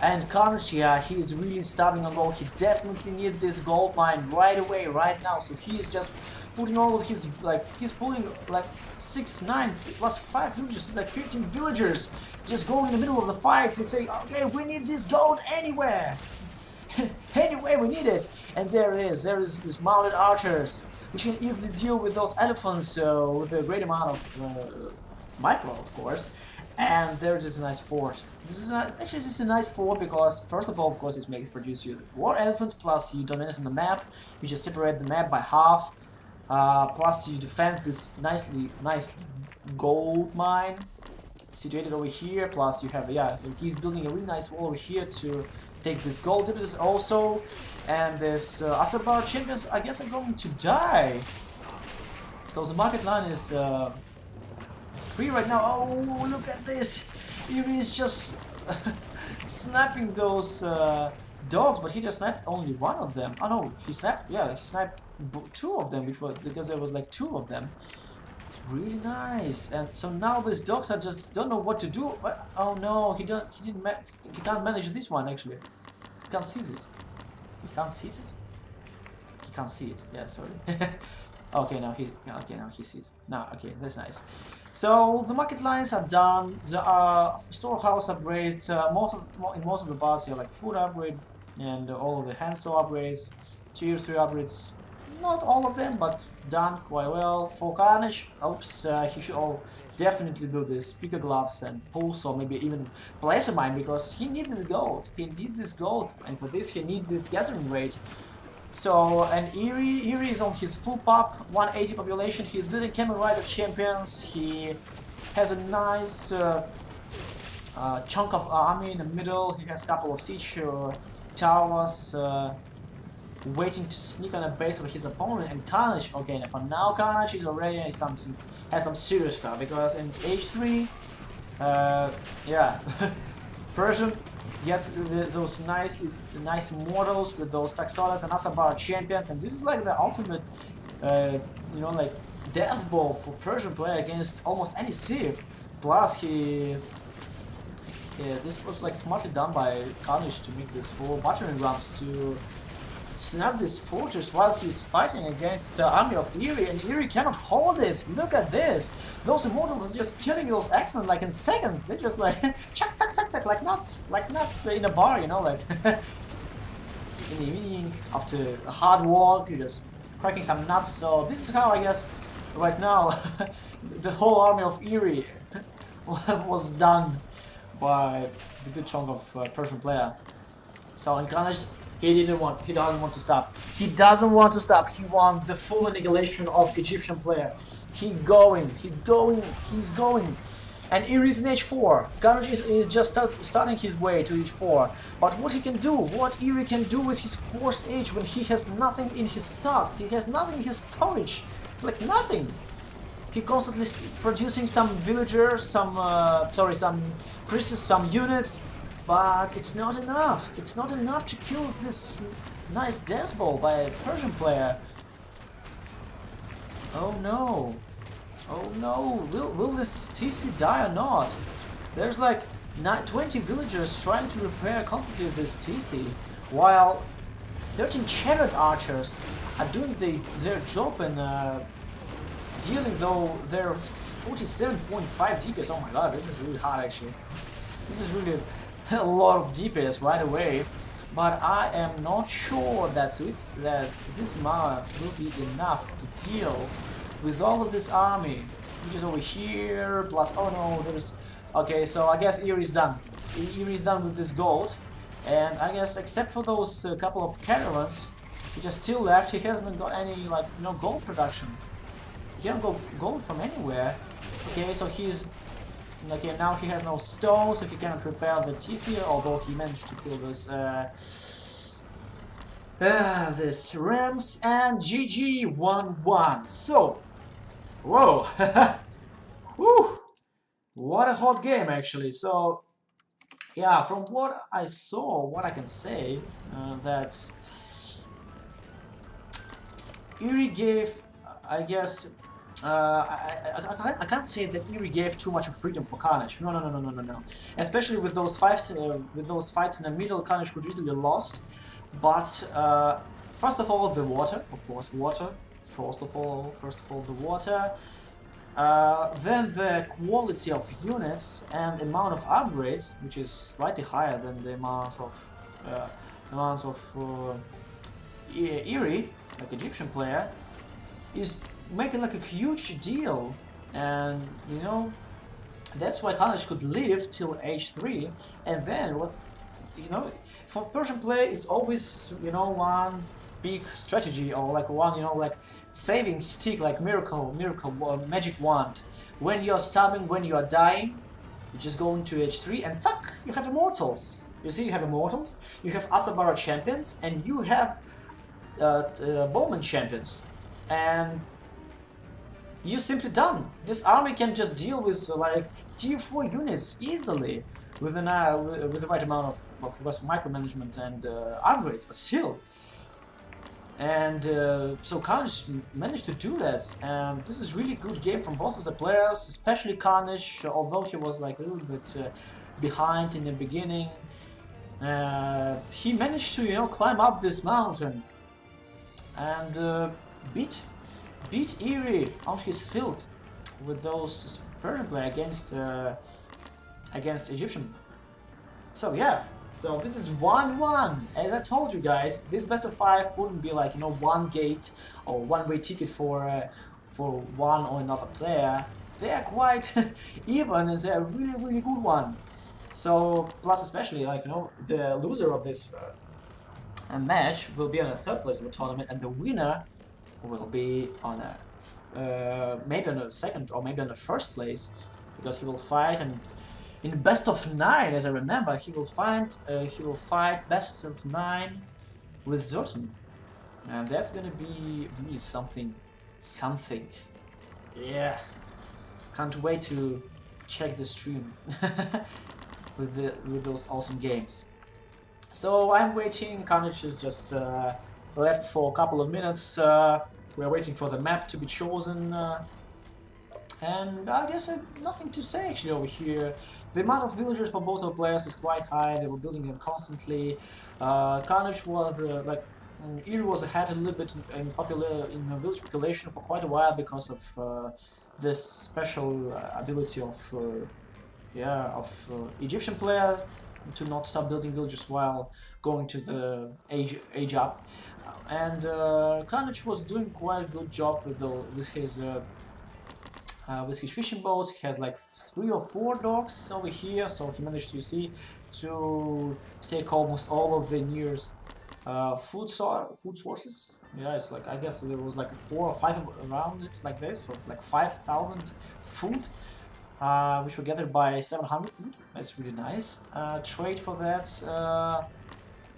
And Carnage, yeah, he is really starving on gold. He definitely needs this gold mine right away, right now. So he is just putting all of his, he's pulling 6, 9 plus 5 villagers, 15 villagers, just going in the middle of the fights and saying, okay, we need this gold anywhere. Anyway, we need it. And there is this mounted archers, which can easily deal with those elephants with a great amount of micro, of course. And there is a nice fort. This is a nice fort because, first of all, of course, it makes produce you 4 elephants, plus you dominate on the map. You just separate the map by half. Plus you defend this nicely gold mine. situated over here. Plus you have, yeah, he's building a really nice wall over here to take this gold deposits also. And this Asabar champions, I guess, are going to die. So the market line is free right now. Oh, look at this! Eery is just snapping those dogs, but he just snapped only one of them. Oh no, he snapped, yeah, he snapped two of them, which was because there was like two of them. Really nice. And so now these dogs are just don't know what to do. But, oh no, he can't manage this one actually. He can't see it. He can't see it. He can't see it. Yeah, sorry. Okay, now he sees. Now, okay, that's nice. So the market lines are done. There are storehouse upgrades. In most of the parts, you have like food upgrade and all of the hand saw upgrades, tier 3 upgrades. Not all of them, but done quite well. For Carnage, oops, he should definitely do this speaker gloves and pulse, or maybe even placer mine, because he needs this gold. He needs this gold, and for this he needs this gathering rate. So, and Eery is on his full pop, 180 population. He's building Camel Rider champions. He has a nice chunk of army in the middle. He has a couple of siege towers waiting to sneak on the base of his opponent. And Carnage, okay, for now Carnage is already has some serious stuff, because in H3, yeah, Persian. Yes, those nice models with those Taxolas and Asabar champions, and this is like the ultimate, you know, like death ball for Persian player against almost any civ. Plus, this was like smartly done by Carnage to make this 4 battering rams to snap this fortress while he's fighting against the army of Eery, and Eery cannot hold it. Look at this! Those immortals are just killing those X-Men like in seconds. They just like chuck, chuck, chuck, chuck, like nuts in a bar, you know, like in the evening after a hard walk, you're just cracking some nuts. So this is how I guess right now the whole army of Eery was done by the good chunk of Persian player. So in Carnage, he doesn't want to stop. He doesn't want to stop. He wants the full annihilation of Egyptian player. He's going. And Eery is in H4. Carnage is just starting his way to H4. But what he can do, what Eery can do with his 4th H when he has nothing in his stock, he has nothing in his storage, like nothing. He constantly producing some villagers, some priestess, some units. But it's not enough. It's not enough to kill this nice death ball by a Persian player. Oh no. Oh no. Will this TC die or not? There's like 20 villagers trying to repair constantly this TC, while 13 chariot archers are doing their job and dealing though their 47.5 DPS. Oh my god, this is really hard actually. This is really a lot of DPS right away, but I am not sure that this mana will be enough to deal with all of this army, which is over here, plus, oh no, there's, okay, so I guess Eery is done. Eery is done with this gold, and I guess except for those couple of caravans which are still left, he hasn't got any, like, no gold production. He can't go gold from anywhere. Okay, so he's okay, now he has no stone, so he cannot repair the TC, although he managed to kill this Rams, and GG 1-1. So, whoa, whew, what a hot game actually. So, yeah, from what I saw, what I can say, that Eery gave, I guess, I can't say that Eery gave too much of freedom for Carnage. No. Especially with those fights in the middle, Carnage could easily lost. But first of all, the water, of course, water. First of all, the water. Then the quality of units and amount of upgrades, which is slightly higher than the amounts of Eery, like Egyptian player, is making like a huge deal, and you know that's why Carnage could live till H3, and then what, you know, for Persian play it's always, you know, one big strategy, or like one, you know, like saving stick, like miracle magic wand. When you're starving, when you are dying, You just go into H3 and tuck, you have Immortals. You see, you have Immortals, you have Asabara champions, and you have Bowman champions. And you're simply done. This army can just deal with like tier 4 units easily with the right amount of micromanagement and upgrades, but still. And so Carnage managed to do that, and this is really good game from both of the players, especially Carnage, although he was like a little bit behind in the beginning. He managed to, you know, climb up this mountain and beat Eery on his field with those Persian play against Egyptian. So yeah. So this is 1-1. As I told you guys, this best of 5 wouldn't be like, you know, one gate or one-way ticket for one or another player. They are quite even, and they're a really good one. So plus especially, like, you know, the loser of this match will be on the 3rd place of the tournament, and the winner will be on a maybe on the 2nd or maybe on the 1st place, because he will fight, and in best of 9, as I remember, he will fight best of 9 with Zerton, and that's gonna be really something. Yeah, can't wait to check the stream with those awesome games. So I'm waiting. Carnage is just left for a couple of minutes. We're waiting for the map to be chosen. And I guess nothing to say actually over here. The amount of villagers for both of the players is quite high. They were building them constantly. Carnage was Eery was ahead a little bit in village population for quite a while because of this special ability of Egyptian player to not stop building villages while going to the age up. And Carnage was doing quite a good job with his fishing boats. He has like 3 or 4 docks over here, so he managed to take almost all of the nearest food sources. Yeah, it's like, I guess there was like 4 or 5 around it like this, so like 5,000 food, which were gathered by 700 food. That's really nice. Trade for that.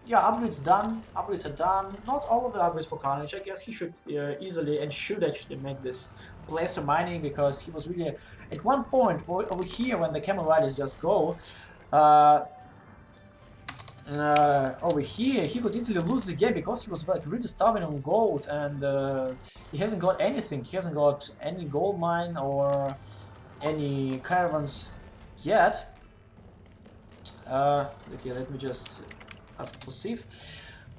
Yeah, upgrades done. Upgrades are done. Not all of the upgrades for Carnage. I guess he should easily and should actually make this placer mining, because he was really at one point over here when the camel riders just go over here, he could easily lose the game because he was like really starving on gold, and he hasn't got anything. He hasn't got any gold mine or any caravans yet. Okay, let me just ask for Sif.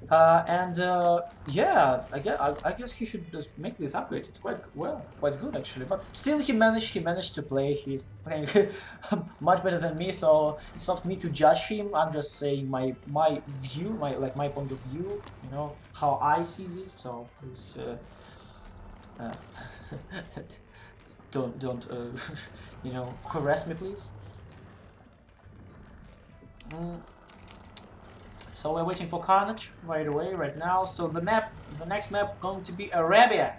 Yeah, I guess he should just make this upgrade. It's quite good actually. But still, he managed to play. He's playing much better than me, so it's not me to judge him. I'm just saying my view, my point of view. You know how I see it. So please, don't you know, harass me, please. So we're waiting for Carnage right now. So the next map going to be Arabia.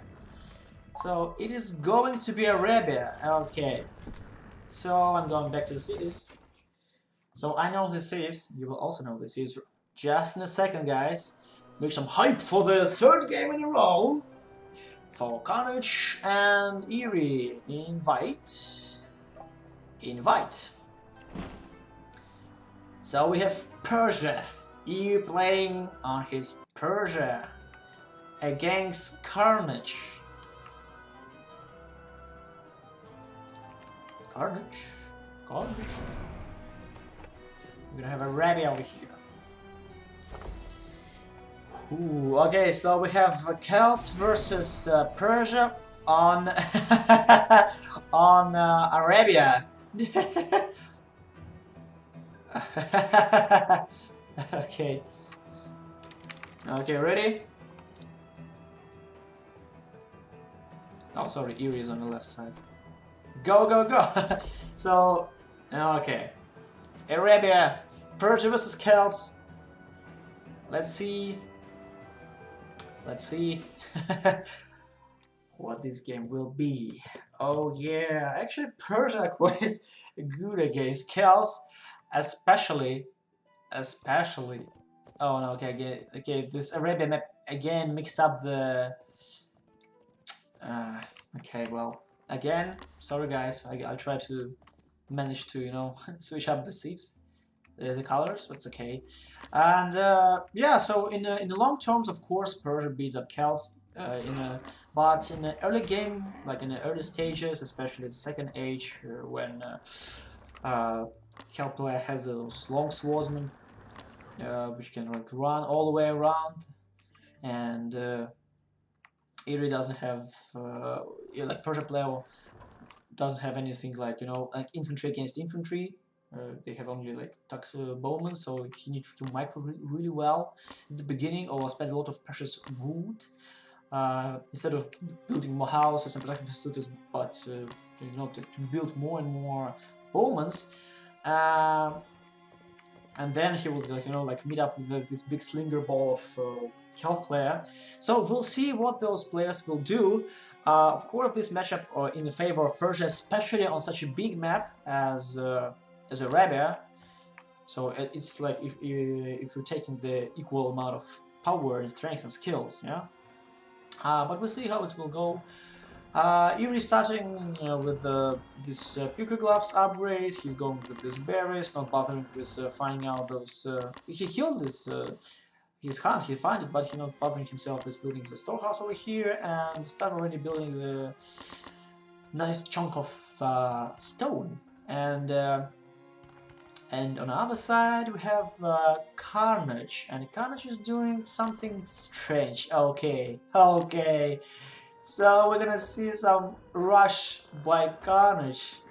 So it is going to be Arabia. Okay. So I'm going back to the cities. So I know the cities. You will also know the cities just in a second, guys. Make some hype for the 3rd game in a row for Carnage and Eery. Invite. So we have Persia. Eery playing on his Persia against Carnage. Carnage. We're gonna have a Arabia over here. Ooh, okay, so we have Celts versus Persia on on Arabia. Okay. Okay, ready? Oh, sorry, Eery is on the left side. Go! So, okay. Arabia, Persia versus Celts. Let's see what this game will be. Oh yeah, actually Persia are quite good against Kells, especially, especially. Oh no, okay, okay. This Arabian map again mixed up the. Uh, okay, well, again, sorry guys, I'll try to manage to switch up the sieves, the colors, but it's okay. And yeah, so in the long terms, of course, Persia beats up Celts. But in the early game, like in the early stages, especially the second age, when Celt player has those long swordsmen, which can like run all the way around, and Eery doesn't have like Persia player doesn't have anything like like infantry against infantry. They have only like Tux bowmen, so he needs to micro really well at the beginning, or spend a lot of precious wood instead of building more houses and productive facilities, but to build more and more bowmans. And then he will like meet up with this big slinger ball of Health player. So we'll see what those players will do. Of course, this matchup in the favor of Persia, especially on such a big map as Arabia. So it's like if you're taking the equal amount of power and strength and skills, yeah. But we'll see how it will go. Eery starting with this Puker Gloves upgrade. He's going with this berries, not bothering with finding out those. He killed this his hunt, he find it, but he's not bothering himself with building the storehouse over here and start already building the nice chunk of stone. And on the other side we have Carnage, and Carnage is doing something strange. Okay. So we're gonna see some rush by Carnage.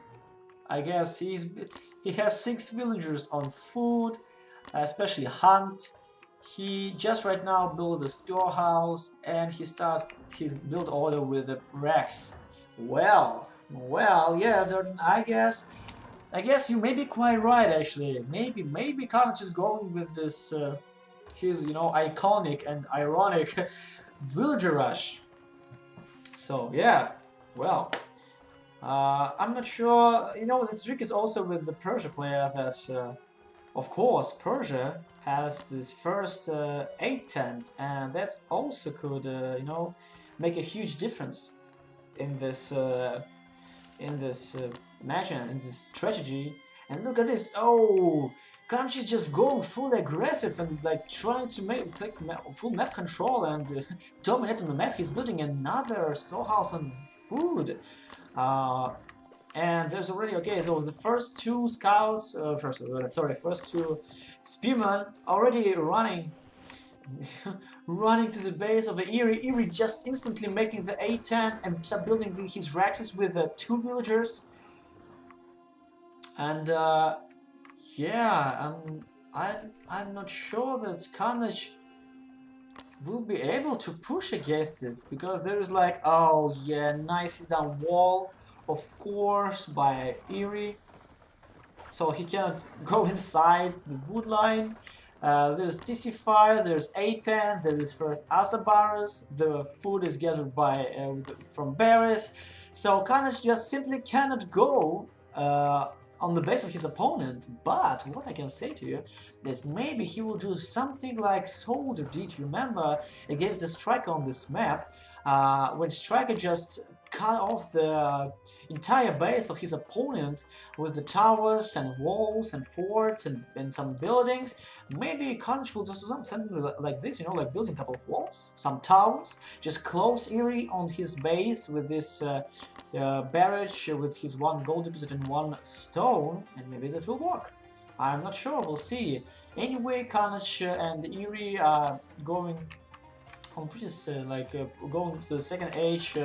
I guess he has 6 villagers on food, especially Hunt. He just right now built a storehouse and he starts his build order with the Rex. Well, yes, I guess you may be quite right actually. Maybe Carnage is going with this his iconic and ironic villager rush. So yeah, well, I'm not sure. The trick is also with the Persia player that, of course, Persia has this first 8 tent, and that also could, make a huge difference in this match and in this strategy. And look at this! Oh, Carnage is just going full aggressive and like trying to take full map control and dominate on the map. He's building another storehouse on food. And there's already, okay, so the first 2 scouts, first 2 spearmen already running to the base of the Eery. Eery just instantly making the 8 tent and start building his Rexes with 2 villagers. And yeah, I'm not sure that Carnage will be able to push against it, because there is like, oh yeah, nicely done wall, of course, by Eery. So he cannot go inside the wood line. There's TC Fire, there's A10, there is first Asabarus, the food is gathered from berries. So Carnage just simply cannot go on the base of his opponent. But what I can say to you, that maybe he will do something like Soldier did, remember, against the Striker on this map, when Striker just cut off the entire base of his opponent with the towers and walls and forts and some buildings. Maybe Carnage will do something like this, like building a couple of walls, some towers, just close Eery on his base with this barrage with his 1 gold deposit and 1 stone, and maybe that will work. I'm not sure, we'll see. Anyway, Carnage and Eery are going on pretty going to the second age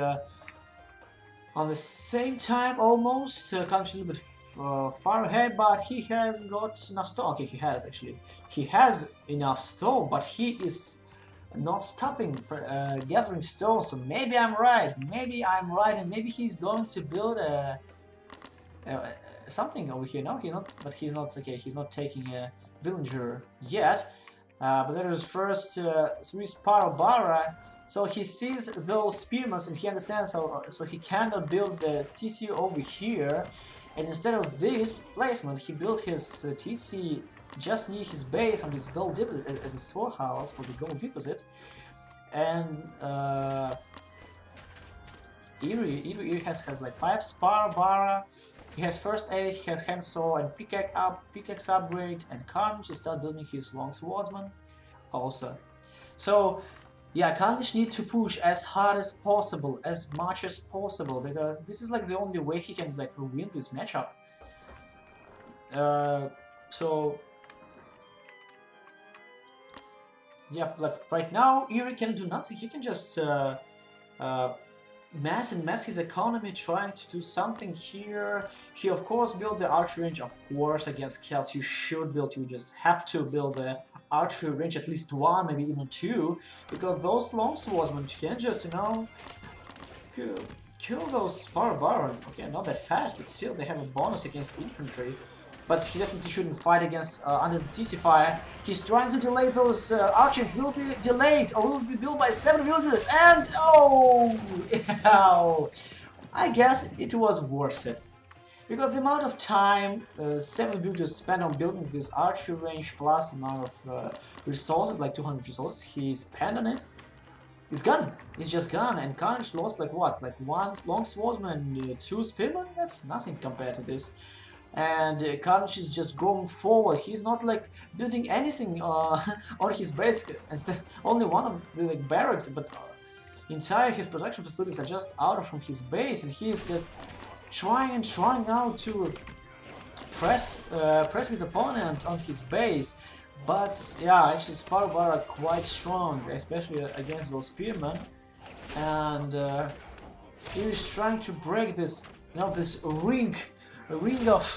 on the same time almost. Carnage a little bit far ahead, but he has got enough stone. Okay, he has enough stone, but he is not stopping gathering stone. So maybe I'm right, and maybe he's going to build something over here. No, he's not. Okay, he's not taking a villager yet. But there is first 3 Sparrowbara So he sees those spearmen and he understands, so he cannot build the TC over here. And instead of this placement, he built his TC just near his base on his gold deposit as a storehouse for the gold deposit. And Eery has like 5 Spar Bara. He has first aid, he has handsaw and pickaxe upgrade, and Carnage is still building his long swordsman also. So yeah, Carnage needs to push as hard as possible, as much as possible, because this is like the only way he can like win this matchup. So yeah, like right now, Eery can do nothing. He can just mass his economy, trying to do something here. He of course built the archery range, of course, against Celts. You should build, you just have to build the archery range, at least 1, maybe even 2, because those long swordsmen can just, you know, kill those Spar Baron. Okay, not that fast, but still they have a bonus against infantry. But he definitely shouldn't fight against under the TC fire. He's trying to delay those archers. Will be delayed or will be built by 7 villagers. And oh, I guess it was worth it, because the amount of time 7 villagers spent on building this archer range plus the amount of resources, like 200 resources, he spent on it, is gone. It's just gone. And Carnage lost like what? Like 1 long swordsman, 2 spearmen? That's nothing compared to this. And Carnage is just going forward. He's not like building anything on his base. Instead, only one of the like, barracks, but entire his production facilities are just out from his base, and he is just trying out to press his opponent on his base. But yeah, actually Spar Bara are quite strong, especially against those spearmen, and he is trying to break this, you know, this ring of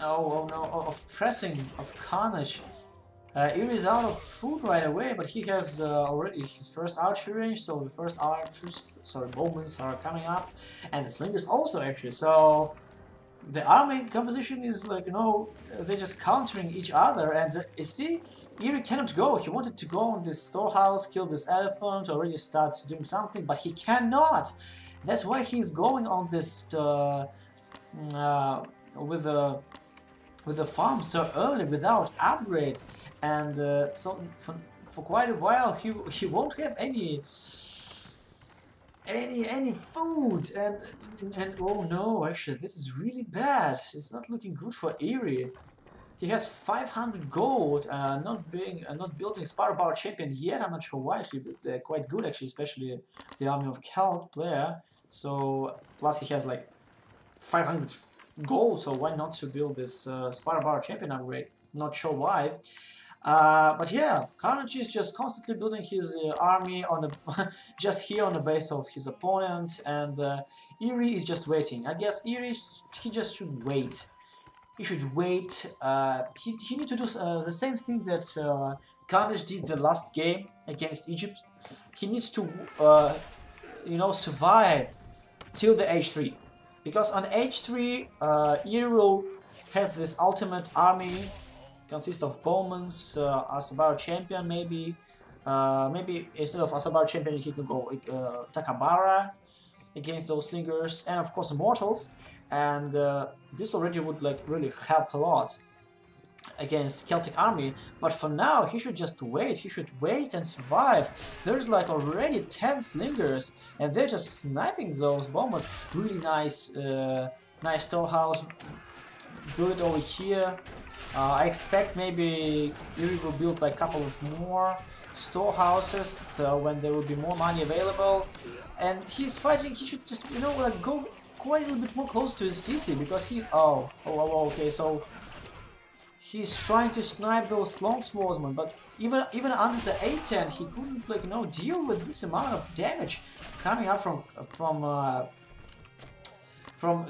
of pressing of Carnage. Eery is out of food right away, but he has already his first archery range, so the first archers, sorry, bowmen are coming up, and the slingers also actually. So the army composition is like, you know, they're just countering each other, and you see, Eery cannot go. He wanted to go on this storehouse, kill this elephant, already start doing something, but he cannot. That's why he's going on this with the farm so early without upgrade, and so for quite a while he won't have any food, and oh no, actually this is really bad. It's not looking good for Eery. He has 500 gold, not building Spar Bara champion yet. I'm not sure why. Actually, but quite good actually, especially the army of Celt player. So plus he has like 500 gold, so why not to build this Spar Bara champion upgrade? Not sure why. But yeah, Carnage is just constantly building his army on the just here on the base of his opponent, and Eery is just waiting. I guess Eery, he just should wait. He should wait. He needs to do the same thing that Carnage did the last game against Egypt. He needs to, you know, survive till the H3, because on H3, Eery will have this ultimate army, consist of bowmen, Asabara champion maybe. Maybe instead of Asabara champion, he could go Takabara against those slingers, and of course immortals. And this already would like really help a lot against Celtic army, but for now he should just wait. He should wait and survive. There's like already 10 slingers, and they're just sniping those bombers. Really nice, nice storehouse. Build it over here. I expect maybe Eery will build like a couple of more storehouses when there will be more money available. And he's fighting. He should just, you know, like go quite a little bit more close to his TC, because he's okay, so he's trying to snipe those long swordsmen, but even under the A10 he couldn't, like, you know, deal with this amount of damage coming up from a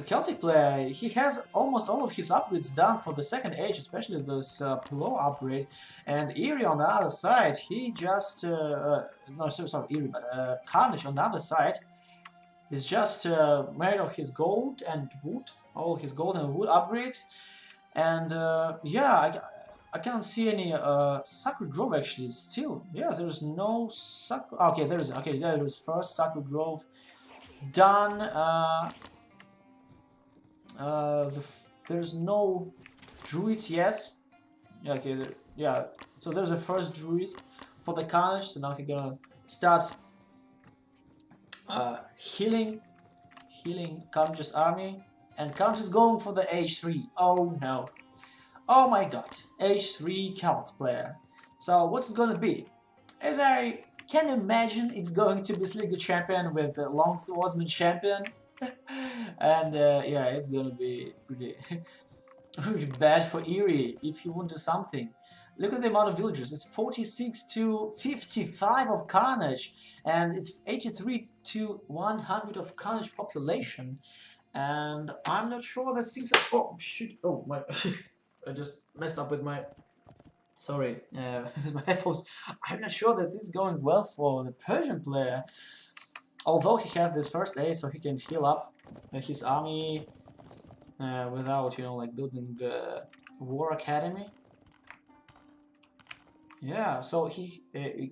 Celtic player. He has almost all of his upgrades done for the second age, especially this Pillow upgrade, and Eery on the other side, he just no, sorry, Eery, but Carnage on the other side is just made of his gold and wood, all his gold and wood upgrades. And yeah, I cannot see any Sacred Grove actually. Still, yeah, there's no Sacred. Okay, there's first Sacred Grove done. There's no druids yet. Yeah, okay, yeah. So there's the first druid for the Carnage. So now he's gonna start healing Carnage's army, and Carnage is going for the H3. Oh no. Oh my god, H3 Celt player. So what's it gonna be? As I can imagine, it's going to be Sligo champion with the Long Swordsman champion. And yeah, it's gonna be pretty, pretty bad for Eery if he won't do something. Look at the amount of villagers. It's 46 to 55 of Carnage, and it's 83 to 100 of Carnage population. And I'm not sure that things are... Oh, shit. Oh, my... I just messed up with my... Sorry, with my headphones. I'm not sure that this is going well for the Persian player. Although he has this first aid, so he can heal up his army without, you know, like building the War Academy. Yeah, so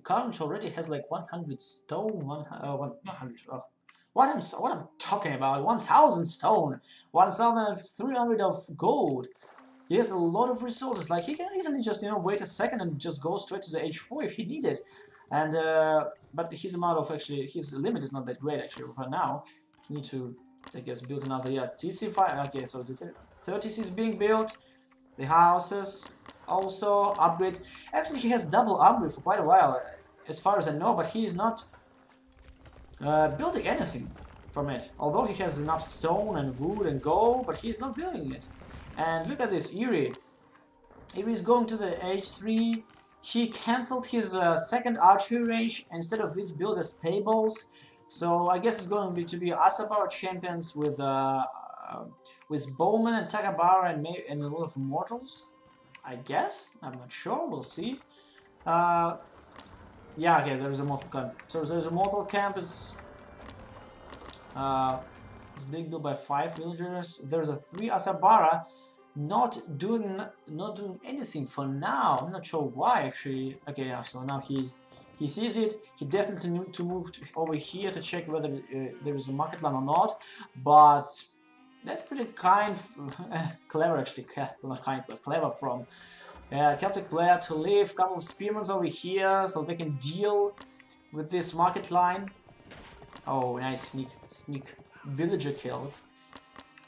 Carnage already has like 100 stone, 100. What I'm talking about? 1,000 stone, 1,300 of gold. He has a lot of resources. Like he can easily just, you know, wait a second and just go straight to the H4 if he needed. And but his amount of his limit is not that great actually for now. Need to, I guess, build another TC5. Okay, so 30C is being built. The houses also upgrades. Actually, he has double upgrade for quite a while, as far as I know. But he is not building anything from it. Although he has enough stone and wood and gold, but he is not building it. And look at this, Eery. Eery is going to the H3. He cancelled his second archery range. Instead of this, build a stables. So I guess it's going to be Asabara champions with Bowman and Takabara and a lot of Immortals. I guess. I'm not sure. We'll see. Yeah, okay, there's a mortal camp. So there's a mortal camp. It's being built by 5 villagers. There's a 3 Asabara. Not doing anything for now. I'm not sure why actually. Okay, yeah, so now he sees it. He definitely need to move over here to check whether there is a market line or not. But that's pretty kind, clever actually. Not kind, but clever from Celtic player to leave a couple of spearmen over here so they can deal with this market line. Oh, nice sneak villager killed.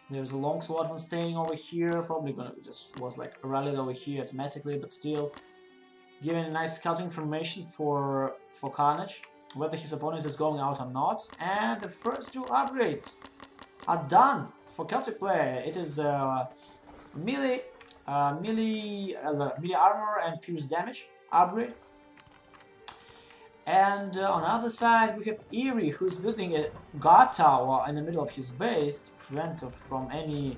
There's a longswordman staying over here, probably gonna just was like rallied over here automatically, but still giving a nice scouting information for Carnage, whether his opponent is going out or not. And the first 2 upgrades are done for Celtic player. It is melee armor and pierce damage upgrade. And on the other side, we have Eery, who is building a guard tower in the middle of his base to prevent from any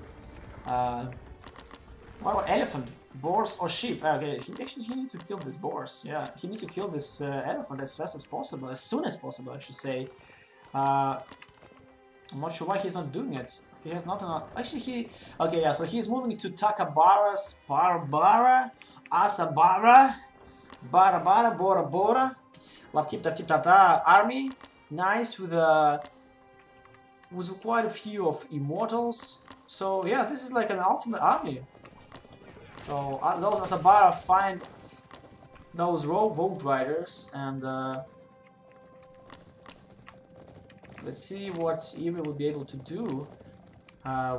elephant, boars, or sheep. Okay, he needs to kill this boars. Yeah, he needs to kill this elephant as fast as possible, as soon as possible, I should say. I'm not sure why he's not doing it. He has not enough. Actually, okay, yeah. So he's moving to Takabara, Sparbara, Asabara, Bara, Bora Bora. Laptip army, nice with quite a few of immortals. So yeah, this is like an ultimate army. So those Asabara find those rogue riders, and let's see what Eery will be able to do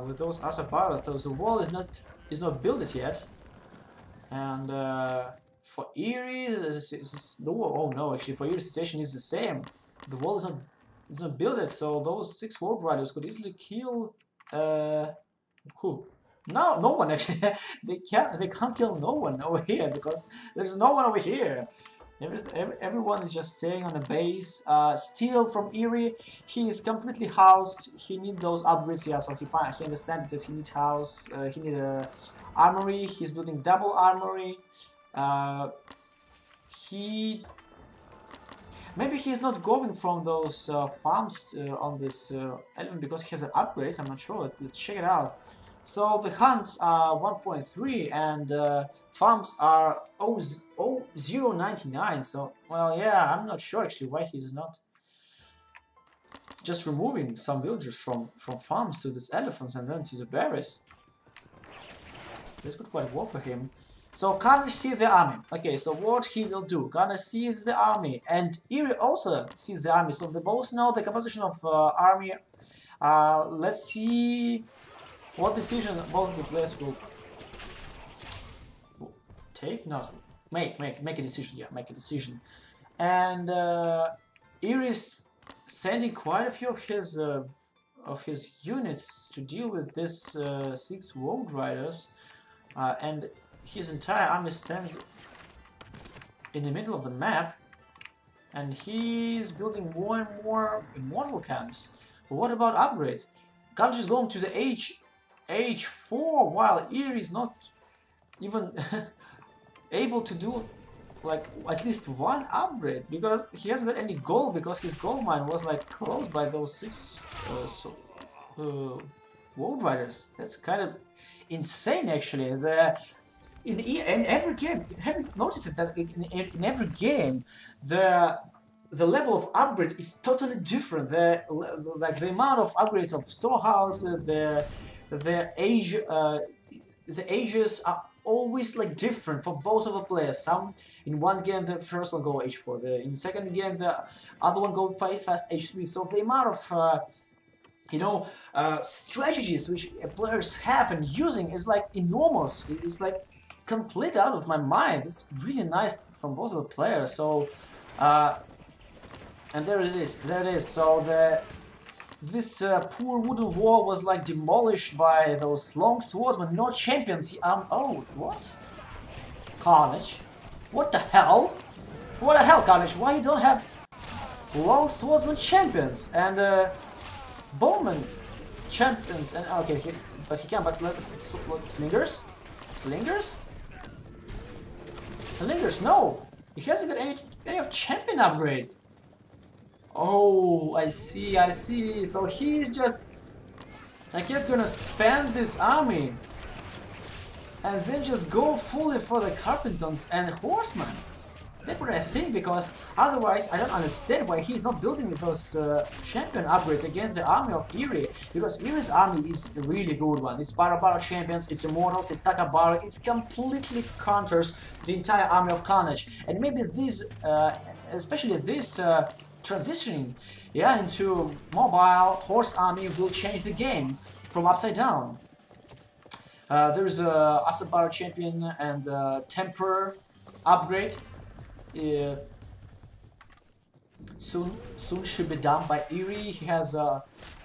with those Asabara. So the wall is not built yet, and for Eery, oh no, actually for Eery's situation is the same. The wall is not built, so those 6 rogue riders could easily kill who? No one actually. they can't kill no one over here because there's no one over here. Everyone is just staying on the base. Steal from Eery. He is completely housed. He needs those upgrades. Yeah, so he understands that he needs house. He needs a armory. He's building double armory. Maybe he's not going from those farms on this elephant because he has an upgrade. I'm not sure. Let's check it out. So the hunts are 1.3 and farms are 0.099. So, well, yeah, I'm not sure actually why he's not just removing some villagers from farms to these elephants and then to the berries. This could quite work for him. So Carnage sees the army. Okay, so what he will do? Carnage sees the army, and Eery also sees the army. So they both know the composition of army. Let's see what decision both of the players will take. Not make a decision. Yeah, make a decision. And Eery is sending quite a few of his units to deal with this 6 road riders, and his entire army stands in the middle of the map, and he's building more and more immortal camps. But what about upgrades? Carnage is going to the H4 while Eery is not even able to do like at least one upgrade because he hasn't got any gold because his gold mine was like closed by those 6 road riders. That's kind of insane actually. In every game, have you noticed that in every game the level of upgrades is totally different. Like the amount of upgrades of storehouse, the age, the ages are always like different for both of the players. Some in one game the first one go H4, in the second game the other one go fast H3. So the amount of strategies which players have and using is like enormous. It's like complete out of my mind. It's really nice from both of the players. So and there it is. So this poor wooden wall was like demolished by those long swordsmen, no champions. Oh, what? Carnage? What the hell? What the hell, Carnage? Why you don't have long swordsman champions and bowman champions? And okay, but he can. But slingers, slingers, slingers. No, he hasn't got any of champion upgrades. Oh, I see. So he's just, I guess, gonna spend this army and then just go fully for the carpenters and horsemen. That's what I think, because otherwise I don't understand why he's not building those champion upgrades against the army of Eery. Because Eery's army is a really good one. It's Barabara champions, it's immortals, it's Takabara. It completely counters the entire army of Carnage. And maybe this, especially this transitioning, into mobile horse army will change the game from upside down. There's a Asabara champion and Temper upgrade. Soon should be done by Eery. He has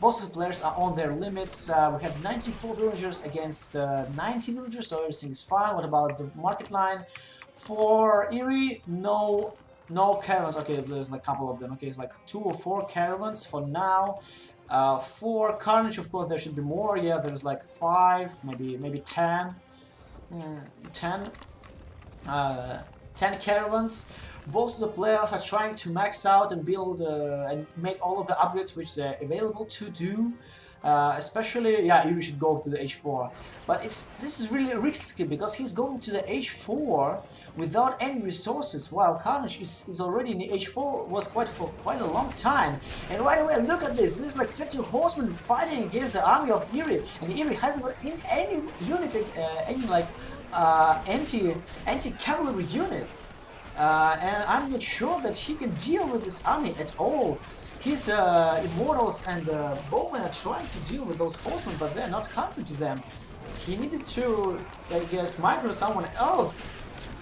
most of the players are on their limits. We have 94 villagers against 90 villagers, so everything's fine. What about the market line? For Eery, no caravans. Okay, there's like a couple of them. Okay, it's like 2 or 4 caravans for now. For Carnage, of course, there should be more. Yeah, there's like 5, maybe 10. 10 caravans. Both of the players are trying to max out and build and make all of the upgrades which they're available to do. Especially, you should go to the H4. But this is really risky because he's going to the H4 without any resources, while Carnage is already in the H4 was for quite a long time. And right away, look at this. There's like 50 horsemen fighting against the army of Eery, and Eery hasn't got any unit, any like anti-cavalry unit. And I'm not sure that he can deal with this army at all. His immortals and bowmen are trying to deal with those horsemen, but they're not counter to them. He needed to, I guess, micro someone else,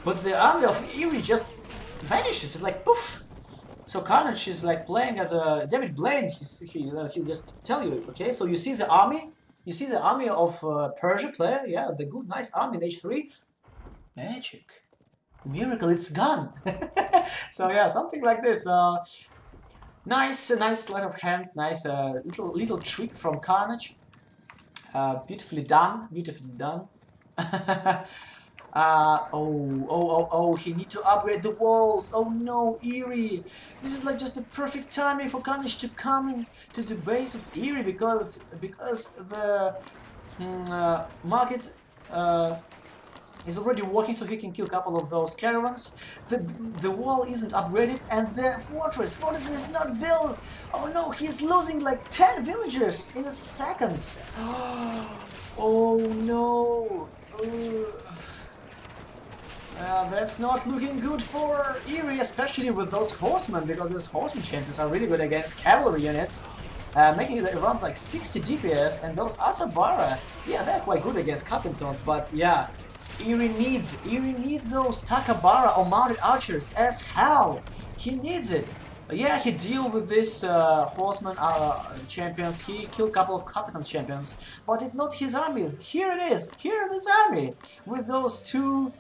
but the army of Eery just vanishes. It's like poof. So Carnage is like playing as a David Blaine. He'll just tell you, okay. So you see the army. You see the army of Persia player, the good, nice army in H3. Magic, miracle, it's gone. So something like this. Nice sleight of hand, nice little trick from Carnage. Beautifully done. He need to upgrade the walls. Oh no, Eery. This is like just the perfect timing for Carnage to come in to the base of Eery because Market is already working, so he can kill a couple of those caravans. The wall isn't upgraded, and the fortress is not built. Oh no, he's losing like 10 villagers in a second. Oh no. That's not looking good for Eery, especially with those horsemen, because those horsemen champions are really good against cavalry units, making it around like 60 DPS, and those Asabara, yeah, they're quite good against Capitons, but yeah, Eery needs those Takabara or mounted archers as hell. He needs it. Yeah, he deal with this horseman champions. He killed a couple of Capitan champions, but it's not his army. Here it is. Here is his army with those two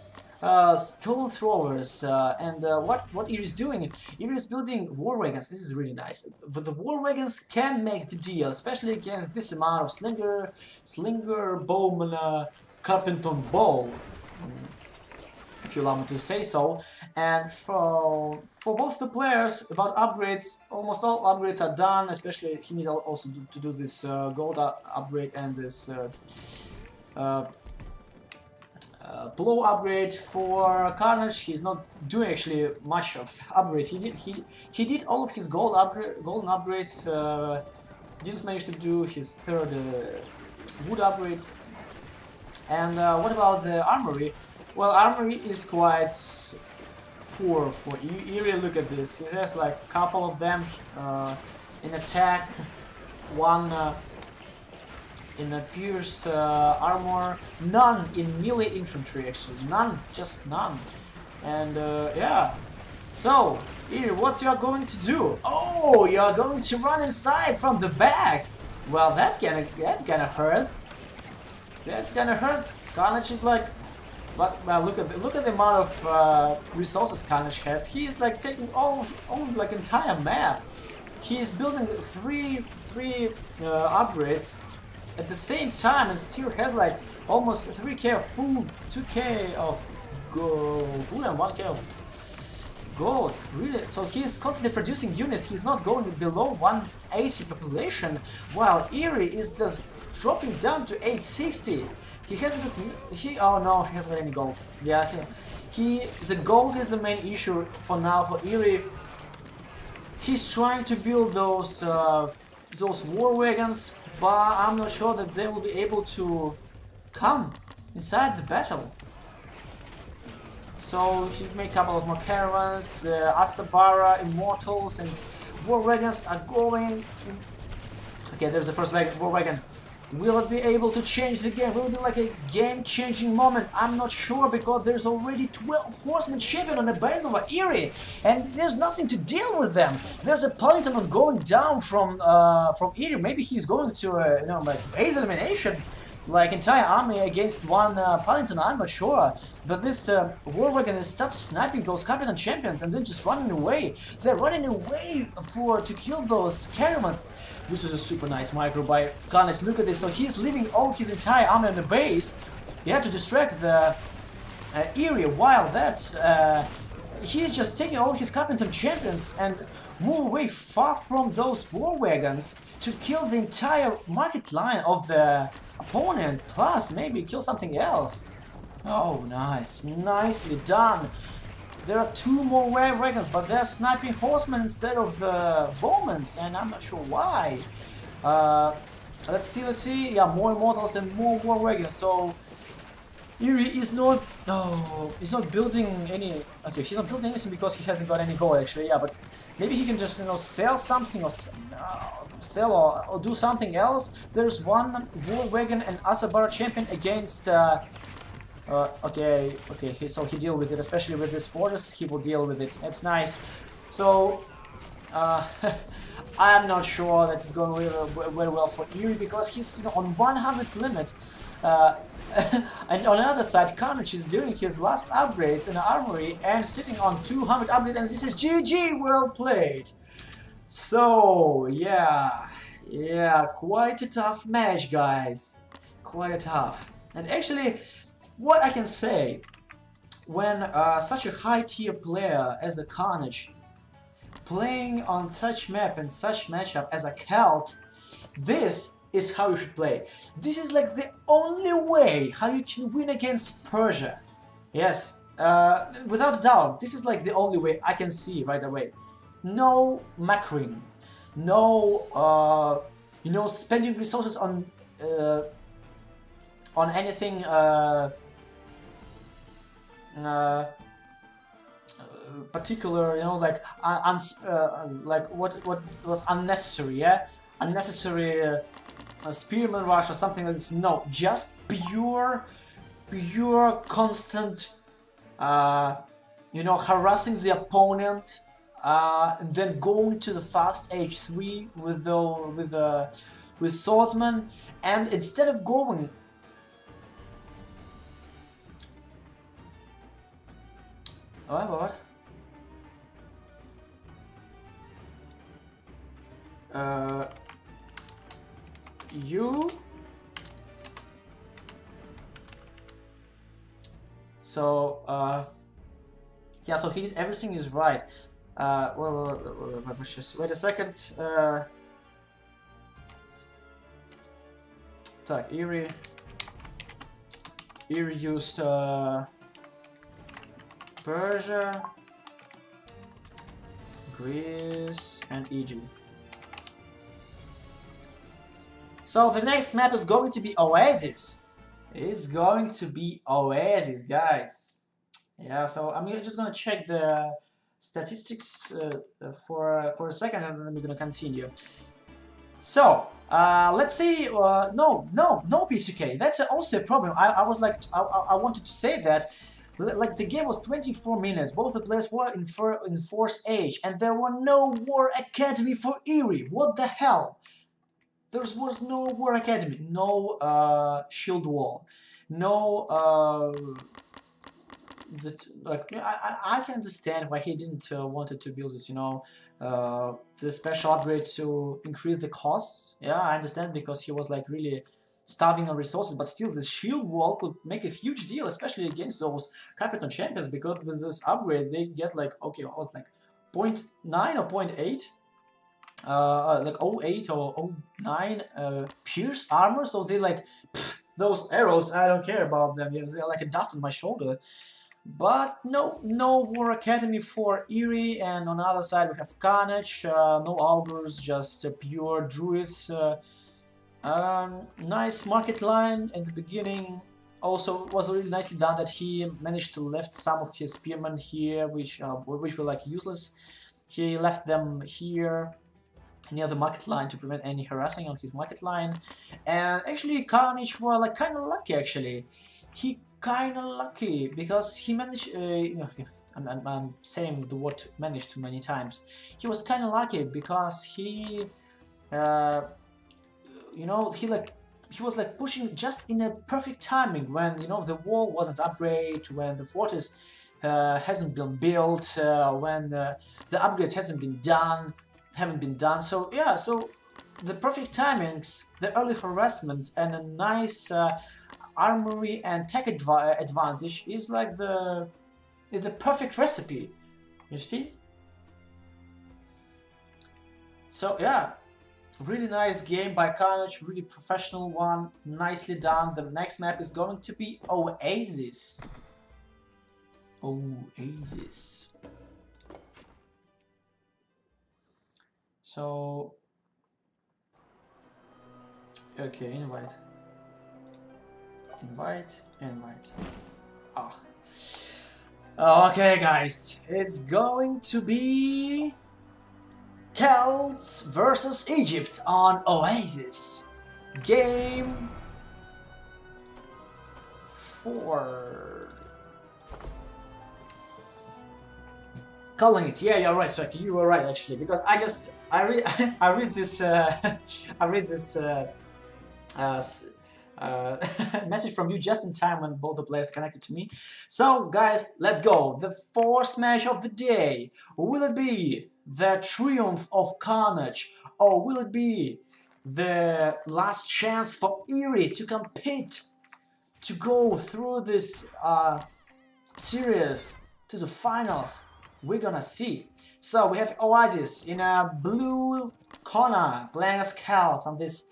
stone throwers. And what Eery is doing? Eery is building war wagons. This is really nice. But the war wagons can make the deal, especially against this amount of slinger, bowman, Carpenton bow, if you allow me to say so. And for both the players, about upgrades, almost all upgrades are done, especially he needs also to do this gold upgrade and this blow upgrade. For Carnage, he's not doing actually much of upgrades. He did all of his golden upgrades, didn't manage to do his third wood upgrade. And what about the armory? Well, armory is quite poor for Eery. Look at this. He has like a couple of them in attack, one in a pierce armor, none in melee infantry actually, none, just none. And yeah. So, Eery, what you are going to do? Oh, you are going to run inside from the back. Well, that's gonna hurt. That's gonna hurt. Carnage is like, but well, look at the amount of resources Carnage has. He is like taking all like entire map. He is building three upgrades at the same time and still has like almost 3k of food, 2k of food and 1k of gold. Really? So he's constantly producing units. He's not going below 180 population, while Eery is just dropping down to 860. He hasn't. Oh no, he hasn't got any gold. Yeah, the gold is the main issue for now for Eery. He's trying to build those war wagons, but I'm not sure that they will be able to come inside the battle. So he made a couple of more caravans, Asabara, Immortals, and war wagons are going. Okay, there's the first war wagon. Will it be able to change the game? Will it be like a game-changing moment? I'm not sure, because there's already 12 horsemen champion on the base of Eery, and there's nothing to deal with them. There's a Palinton going down from Eery. Maybe he's going to you know, like base elimination, like entire army against one Palinton. I'm not sure. But this war wagon starts sniping those Capitan champions and then just running away. They're running away to kill those caravans. This is a super nice micro by Carnage. Look at this. So he's leaving all his entire army on the base. He had to distract the Eery, while that he's just taking all his Carpenter champions and move away far from those war wagons to kill the entire market line of the opponent, plus maybe kill something else. Oh, nice. Nicely done. There are two more wagons, but they're sniping horsemen instead of the bowmen, and I'm not sure why. Let's see. Yeah, more immortals and more war wagons. So Eery is not. Oh, he's not building any. Okay, he's not building anything because he hasn't got any gold actually. Yeah, but maybe he can just sell something or sell or do something else. There's one war wagon and Asabara champion against. Okay, so he deal with it, especially with this fortress, he will deal with it. It's nice. So, I'm not sure that it's going very well for Eery, because he's on 100 limit. And on the other side, Carnage is doing his last upgrades in the armory and sitting on 200 upgrades, and this is GG, well played. So, yeah, quite a tough match, guys. Quite tough. And actually, what I can say, when such a high tier player as a Carnage playing on such map and such matchup as a Celt, this is how you should play. This is like the only way how you can win against Persia. Yes, without a doubt, this is like the only way I can see right away. No macroing, no, you know, spending resources on anything particular, you know, like like what was unnecessary, yeah, unnecessary spearman rush or something like this. No, just pure constant, you know, harassing the opponent, and then going to the fast H3 with swordsman, and instead of going. What? You. So, yeah, so he did everything is right. Just wait a second. Так, Eery used Persia, Greece, and Egypt. So the next map is going to be Oasis. It's going to be Oasis, guys. Yeah, so I'm just gonna check the statistics for a second, and then we're gonna continue. So let's see. No, P2K. That's also a problem. I was like, I wanted to say that. Like the game was 24 minutes, both the players were in Force Age, and there were no War Academy for Eery. What the hell? There was no War Academy, no shield wall, no like I can understand why he didn't wanted to build this, you know, the special upgrade to increase the costs. Yeah, I understand, because he was like really starving on resources, but still the shield wall could make a huge deal, especially against those capital champions, because with this upgrade they get like, okay, like 0.9 or 0.8 like 0.8 or 0.9 pierce armor, so they like, pff, those arrows, I don't care about them, they're like a dust on my shoulder. But no War Academy for Eery, and on the other side we have Carnage, no augurs, just pure druids. Nice market line in the beginning. Also, it was really nicely done that he managed to left some of his spearmen here, which were like useless. He left them here near the market line to prevent any harassing on his market line. And actually, Carnage were like kind of lucky. Actually, he kind of lucky because he managed. You know, I'm saying the word "managed" too many times. He was kind of lucky because he. You know, he was like pushing just in a perfect timing when, you know, the wall wasn't upgraded, when the fortress hasn't been built, when the upgrades haven't been done. So yeah, so the perfect timings, the early harassment, and a nice armory and tech advantage is like the perfect recipe. You see? So yeah. Really nice game by Carnage, really professional one, nicely done. The next map is going to be Oasis. Oasis. So, okay, invite. Ah. Okay, guys, it's going to be Celts versus Egypt on Oasis. Game 4. Calling it. Yeah, you're right, Saki. You were right, actually, because I read this message from you just in time when both the players connected to me. So, guys, let's go. The fourth match of the day. Will it be the triumph of Carnage, or will it be the last chance for Eery to compete, to go through this series to the finals? We're gonna see. So we have Oasis in a blue corner playing as Celts on this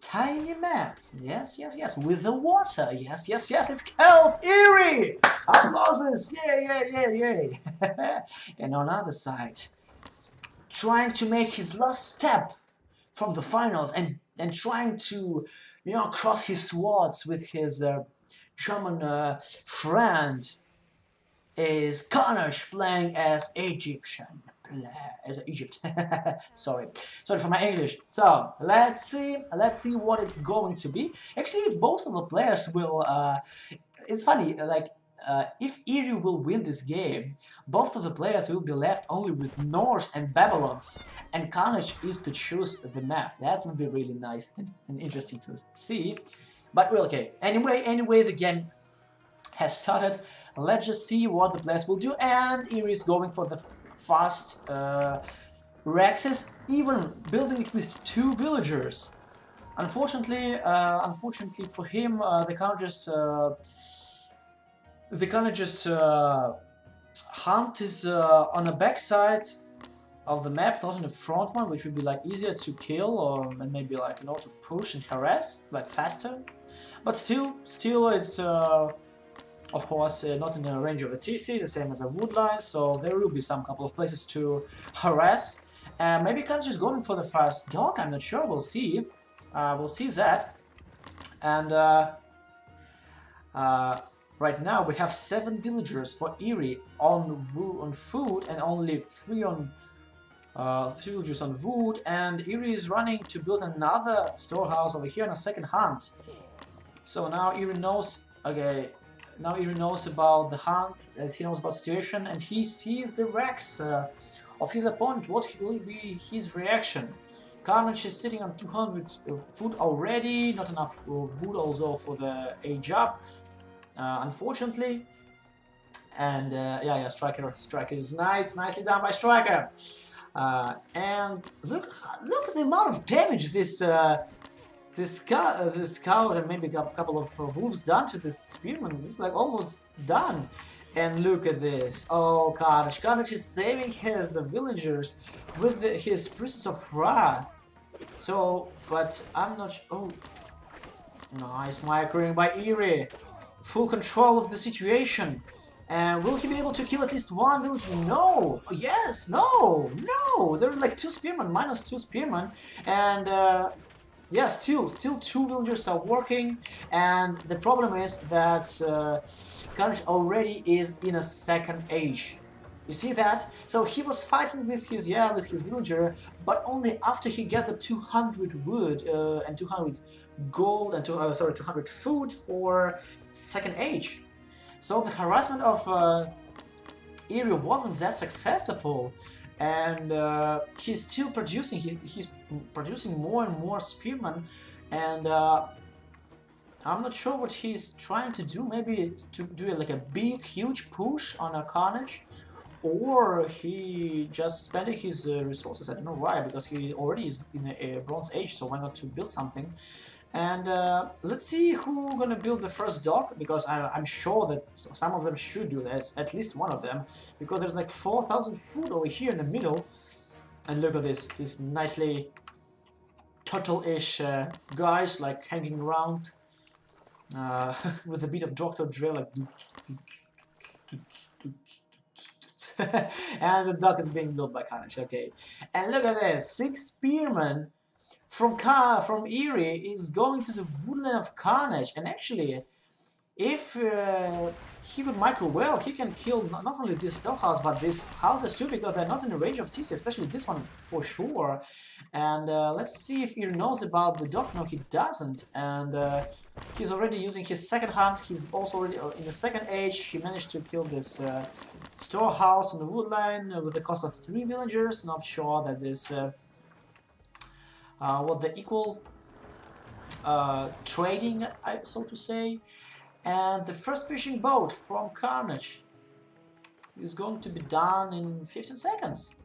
tiny map. Yes, yes, yes. With the water. Yes, yes, yes. It's Celts. Eery. Applauses. Yay, yay, yay, yay. And on the other side, trying to make his last step from the finals and trying to, you know, cross his swords with his German friend is Carnage playing as Egyptian. As Egypt. sorry for my English. So let's see what it's going to be. Actually, if both of the players will it's funny, like if Eery will win this game, both of the players will be left only with Norse and Babylons, and Carnage is to choose the map. That would be really nice and interesting to see. But well, okay. Anyway, the game has started. Let's just see what the players will do, and Eery is going for the fast Rexes, even building it with 2 villagers. Unfortunately for him, the Carnage's hunt is on the backside of the map, not on the front one, which would be like easier to kill or maybe like, you know, to push and harass like faster. But still it's of course not in the range of a TC, the same as a woodline, so there will be some couple of places to harass. Maybe Carnage is going for the first dog, I'm not sure, we'll see. We'll see that. And right now we have 7 villagers for Eery on food and only 3 on 3 villagers on wood, and Eery is running to build another storehouse over here in a second hunt. So now Eery knows, okay, now Eery knows about the hunt, he knows about the situation, and he sees the Rex of his opponent. What will be his reaction? Carnage is sitting on 200 food already, not enough wood also for the age up, unfortunately. And yeah, Striker is nicely done by Striker. And look at the amount of damage this scout and maybe a couple of wolves done to this spearman. This is like almost done. And look at this. Oh, Carnage is saving his villagers with his Princess of Ra. So, but I'm not. Oh, nice microing by Eery. Full control of the situation. And will he be able to kill at least one villager? No! Yes! No! No! There are like 2 spearmen, minus 2 spearmen. And yeah, still 2 villagers are working. And the problem is that Carnage already is in a second age. You see that? So he was fighting with his villager, but only after he gathered 200 wood and 200 gold and 200 food for second age. So the harassment of Eery wasn't that successful, and he's still producing. He's producing more and more spearmen, and I'm not sure what he's trying to do. Maybe to do like a big, huge push on a Carnage, or he just spending his resources. I don't know why, because he already is in a Bronze Age, so why not to build something? And let's see who's gonna build the first dock, because I'm sure that some of them should do that, at least one of them, because there's like 4,000 food over here in the middle. And look at this nicely turtle-ish guys like hanging around with a bit of Dr. Dre, like and the dock is being built by Carnage. Okay, and look at this, 6 spearmen from Eery is going to the woodland of Carnage, and actually, if he would micro well, he can kill not only this storehouse but these houses too, because they're not in the range of TC, especially this one for sure. And let's see if Eery knows about the dock. No, he doesn't, and he's already using his second hunt. He's also already in the second age. He managed to kill this storehouse on the woodline with the cost of 3 villagers. Not sure that this what the equal trading, so to say. And the first fishing boat from Carnage is going to be done in 15 seconds.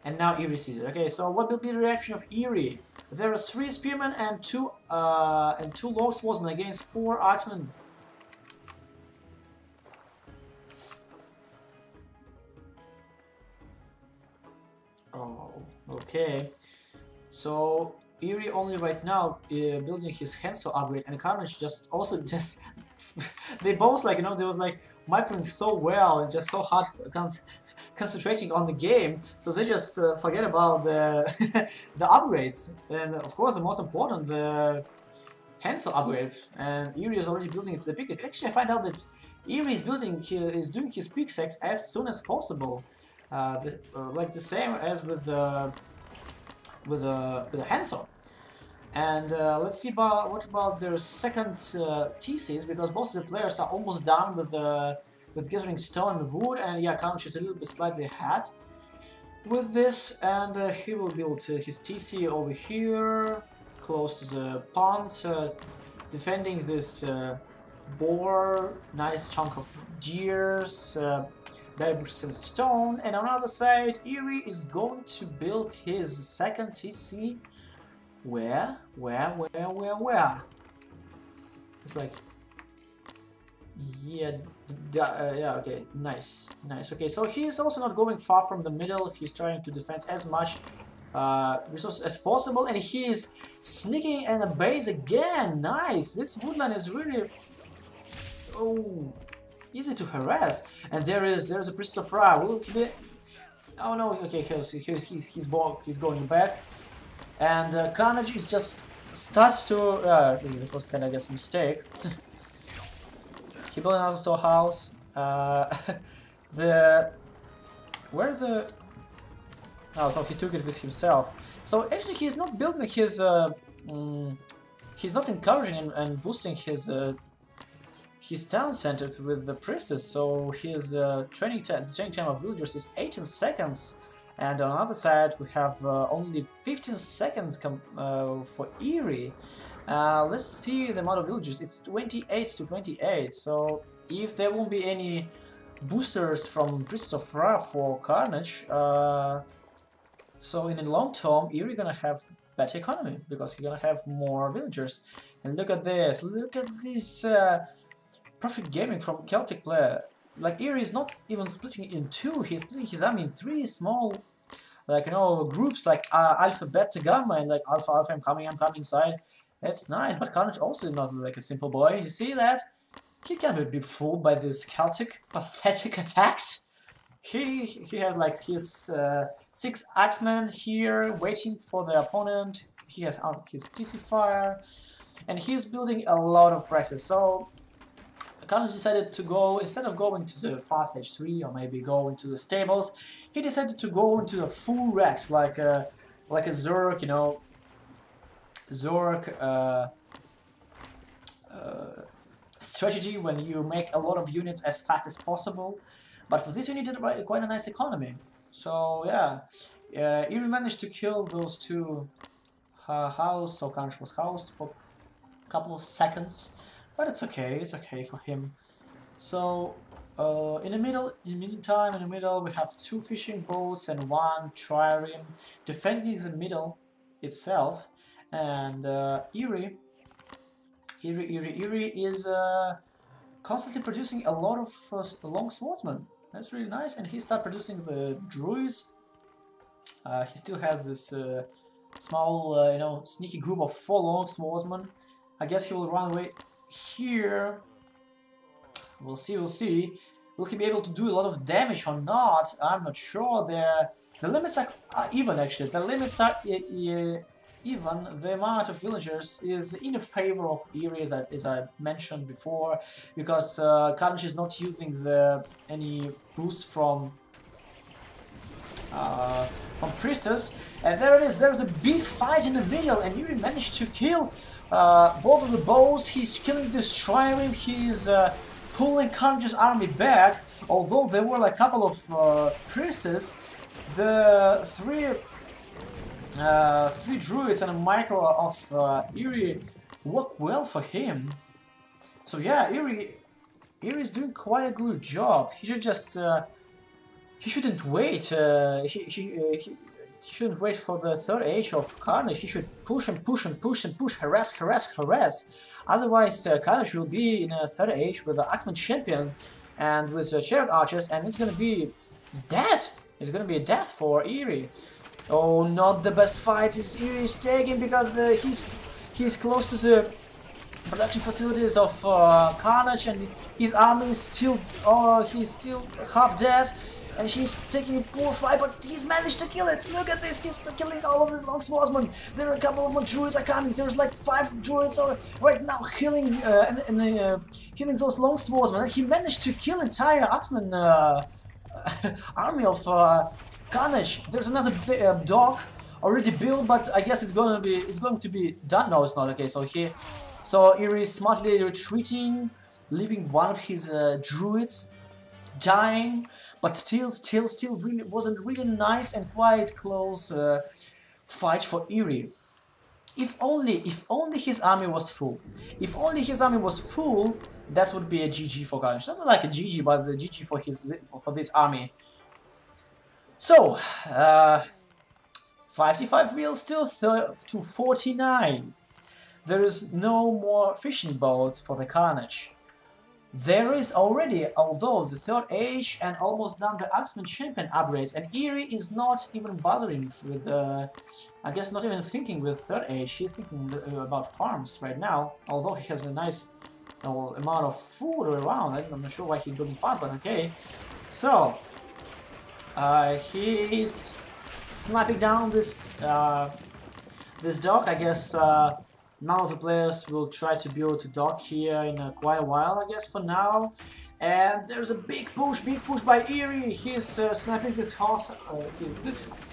And now Eery sees it. Okay, so what will be the reaction of Eery? There are 3 spearmen and 2 log swordsmen against 4 axemen. Oh, okay. So Eery only right now building his Hanzo upgrade, and Carnage just also just they both like, you know, they was like microing so well and just so hard concentrating on the game, so they just forget about the the upgrades, and of course the most important, the Hanzo upgrade. And Eery is already building it to the peak. Actually, I find out that Eery is doing his pickaxe as soon as possible, like the same as with the Hanzo. And let's see about what about their second TCs, because both of the players are almost done with gathering stone and wood, and yeah, Carnage is a little bit slightly ahead with this, and he will build his TC over here, close to the pond, defending this boar, nice chunk of deers, berry bushes and stone, and on the other side, Eery is going to build his second TC. Where? It's like, yeah, yeah, okay, nice. Okay, so he's also not going far from the middle. He's trying to defend as much resources as possible, and he is sneaking in a base again. Nice. This woodland is really easy to harass. And there's a Priest of Ra. Will he be... Oh no. Okay, he's going back. And Carnage is just starts to... it was kind of, I guess, a mistake. He built another storehouse. Where the... Oh, so he took it with himself. So actually he's not building his... he's not encouraging and boosting his town center with the priestess. So his training time of villagers is 18 seconds. And on the other side, we have only 15 seconds for Eery. Let's see the amount of villagers. It's 28 to 28. So if there won't be any boosters from Priest of Ra for Carnage, so in the long term, Eery gonna have better economy because he's gonna have more villagers. And look at this! Look at this perfect gaming from Celtic player. Like, Eery is not even splitting it in two, he's splitting his army in three small, like, you know, groups like Alpha, Beta, Gamma, and like Alpha, I'm coming inside. That's nice, but Carnage also is not like a simple boy. You see that? He can't be fooled by these Celtic pathetic attacks. He has like his 6 Axemen here waiting for the opponent. He has his TC fire, and he's building a lot of Rexes. So Carnage decided to go, instead of going to the fast stage 3 or maybe go into the stables, he decided to go into a full Rex, like a Zerg, you know, Zerg strategy when you make a lot of units as fast as possible. But for this you needed quite a nice economy. So yeah, Eery managed to kill those two houses, so Carnage was housed for a couple of seconds. But it's okay for him. So in the meantime, we have 2 fishing boats and 1 trireme defending the middle itself. And Eery is constantly producing a lot of long swordsmen. That's really nice, and he started producing the druids. He still has this small, you know, sneaky group of 4 long swordsmen. I guess he will run away here. We'll see. Will he be able to do a lot of damage or not? I'm not sure. The limits are even, actually. The limits are even. The amount of villagers is in favor of Eery, as I mentioned before, because Carnage is not using any boost from Priestess. And there it is. There's a big fight in the middle, and Eery managed to kill both of the bows. He's killing this trireme. He's pulling Carnage's army back. Although there were like a couple of priestesses, the three druids and a micro of Eery work well for him. So yeah, Eery is doing quite a good job. He should just he shouldn't wait. He shouldn't wait for the 3rd age of Carnage. He should push and push and push and push, harass. Otherwise, Carnage will be in a 3rd age with the Axeman champion and with chariot archers, and it's gonna be death. It's gonna be a death for Eery. Oh, not the best fight is Eery is taking because he's close to the production facilities of Carnage, and his army is still he's still half dead, and he's taking a poor fight, but he's managed to kill it. Look at this, he's killing all of these long swordsmen. There are a couple of more druids are coming. There's like 5 druids are right now killing killing those long swordsmen. He managed to kill entire Axeman army of Carnage. There's another dog already built, but I guess it's going to be done. No, it's not. Okay, so Eery is smartly retreating, leaving one of his druids dying, but still really wasn't really nice and quite close fight for Eery. If only his army was full. If only his army was full, that would be a GG for Carnage. Not like a GG, but a GG for this army. So, 55 wheels still to 49. There is no more fishing boats for the Carnage. There is already, although the 3rd age and almost done the Axeman Champion upgrades, and Eery is not even bothering with, I guess not even thinking with 3rd age. He's thinking about farms right now, although he has a nice amount of food around. I'm not sure why he's doing farm, but okay. So, he's sniping down this this dock. I guess none of the players will try to build a dock here in quite a while, I guess, for now. And there's a big push by Eery. He's sniping this house,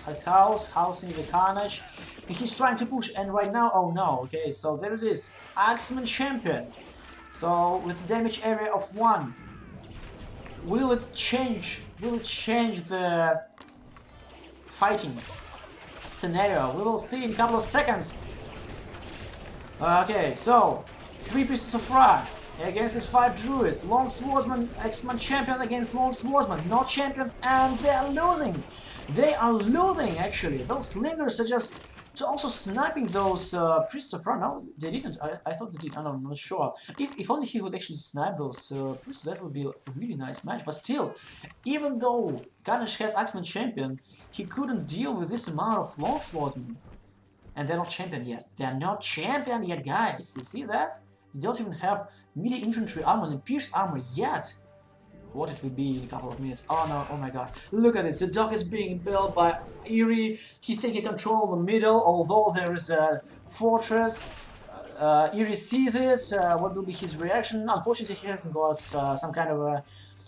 his housing the Carnage. And he's trying to push, and right now, oh no, okay, so there it is, Axeman Champion. So with damage area of 1, will it change the fighting scenario? We will see in a couple of seconds. Okay, so 3 pieces of rock against these 5 druids. Long swordsman, Axeman Champion against long swordsman. No champions, and they are losing. They are losing actually. Those slingers are just also sniping those priests of Ra. No, they didn't. I thought they did. I'm not sure. If only he would actually snipe those priests, that would be a really nice match. But still, even though Carnage has Axeman Champion, he couldn't deal with this amount of longswordmen. And they're not champion yet. They're not champion yet, guys. You see that? They don't even have melee infantry armor and pierce armor yet. What it will be in a couple of minutes. Oh no, oh my god. Look at this. The dock is being built by Eery. He's taking control of the middle, although there is a fortress. Eery sees it. What will be his reaction? Unfortunately, he hasn't got some kind of a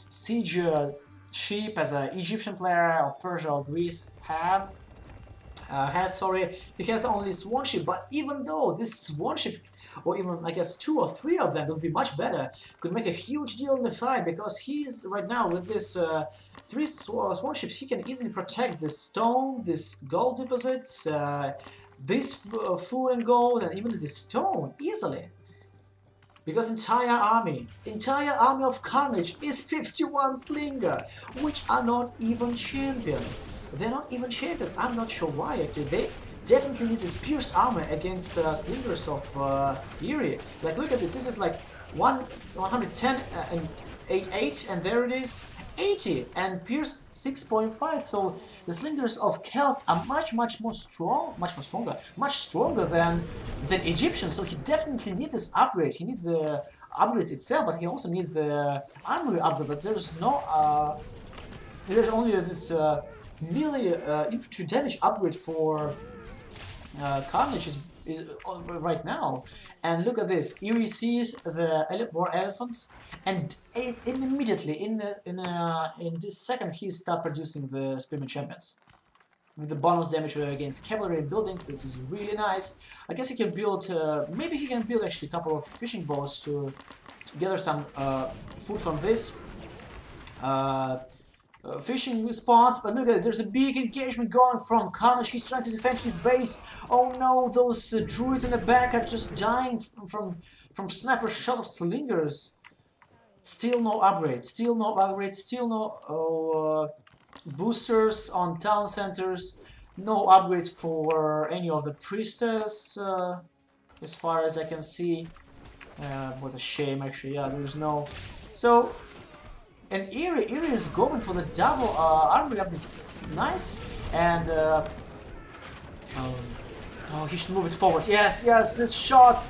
siege ship as an Egyptian player or Persia or Greece have. He has only swan ship, but even though this swan ship, or even I guess 2 or 3 of them, would be much better, could make a huge deal in the fight, because he is right now with this 3 swan ships, he can easily protect this stone, this gold deposits, this food and gold, and even this stone easily. Because entire army of Carnage is 51 slinger, which are not even champions. They're not even champions. I'm not sure why actually. They definitely need this pierce armor against slingers of Eery. Like, look at this. This is like 110 and 88, and there it is, 80, and pierce 6.5. So the slingers of Celts are much stronger than Egyptians. So he definitely needs this upgrade. He needs the upgrades itself, but he also needs the armory upgrade. But there's no there's only this melee infantry damage upgrade for Carnage is right now. And look at this. Eery sees the war elephants, and immediately in this second he starts producing the Spearman Champions with the bonus damage against cavalry and buildings. This is really nice. I guess he can build. Maybe he can build actually a couple of fishing boats to gather some food from this. Fishing spots, but look at this, there's a big engagement going from Carnage. He's trying to defend his base. Oh no, those druids in the back are just dying from sniper shots of slingers. Still no upgrade, still no boosters on town centers, no upgrades for any of the priestess, as far as I can see. What a shame actually, yeah, there's no. So, and Eery is going for the double armory upgrade. Nice. And Um, oh, he should move it forward. Yes, yes, this shot.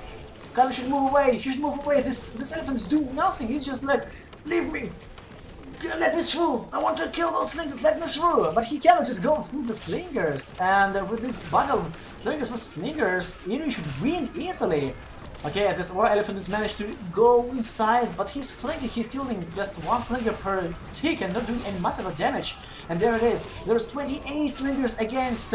Carnage should move away. He should move away. This elephants do nothing. He's just like, leave me. Let me through. I want to kill those slingers. Let me through. But he cannot just go through the slingers. And with this battle, slingers versus slingers, Eery should win easily. Okay, this war elephant has managed to go inside, but he's flanking, he's killing just one slinger per tick and not doing any massive damage. And there it is, there's 28 slingers against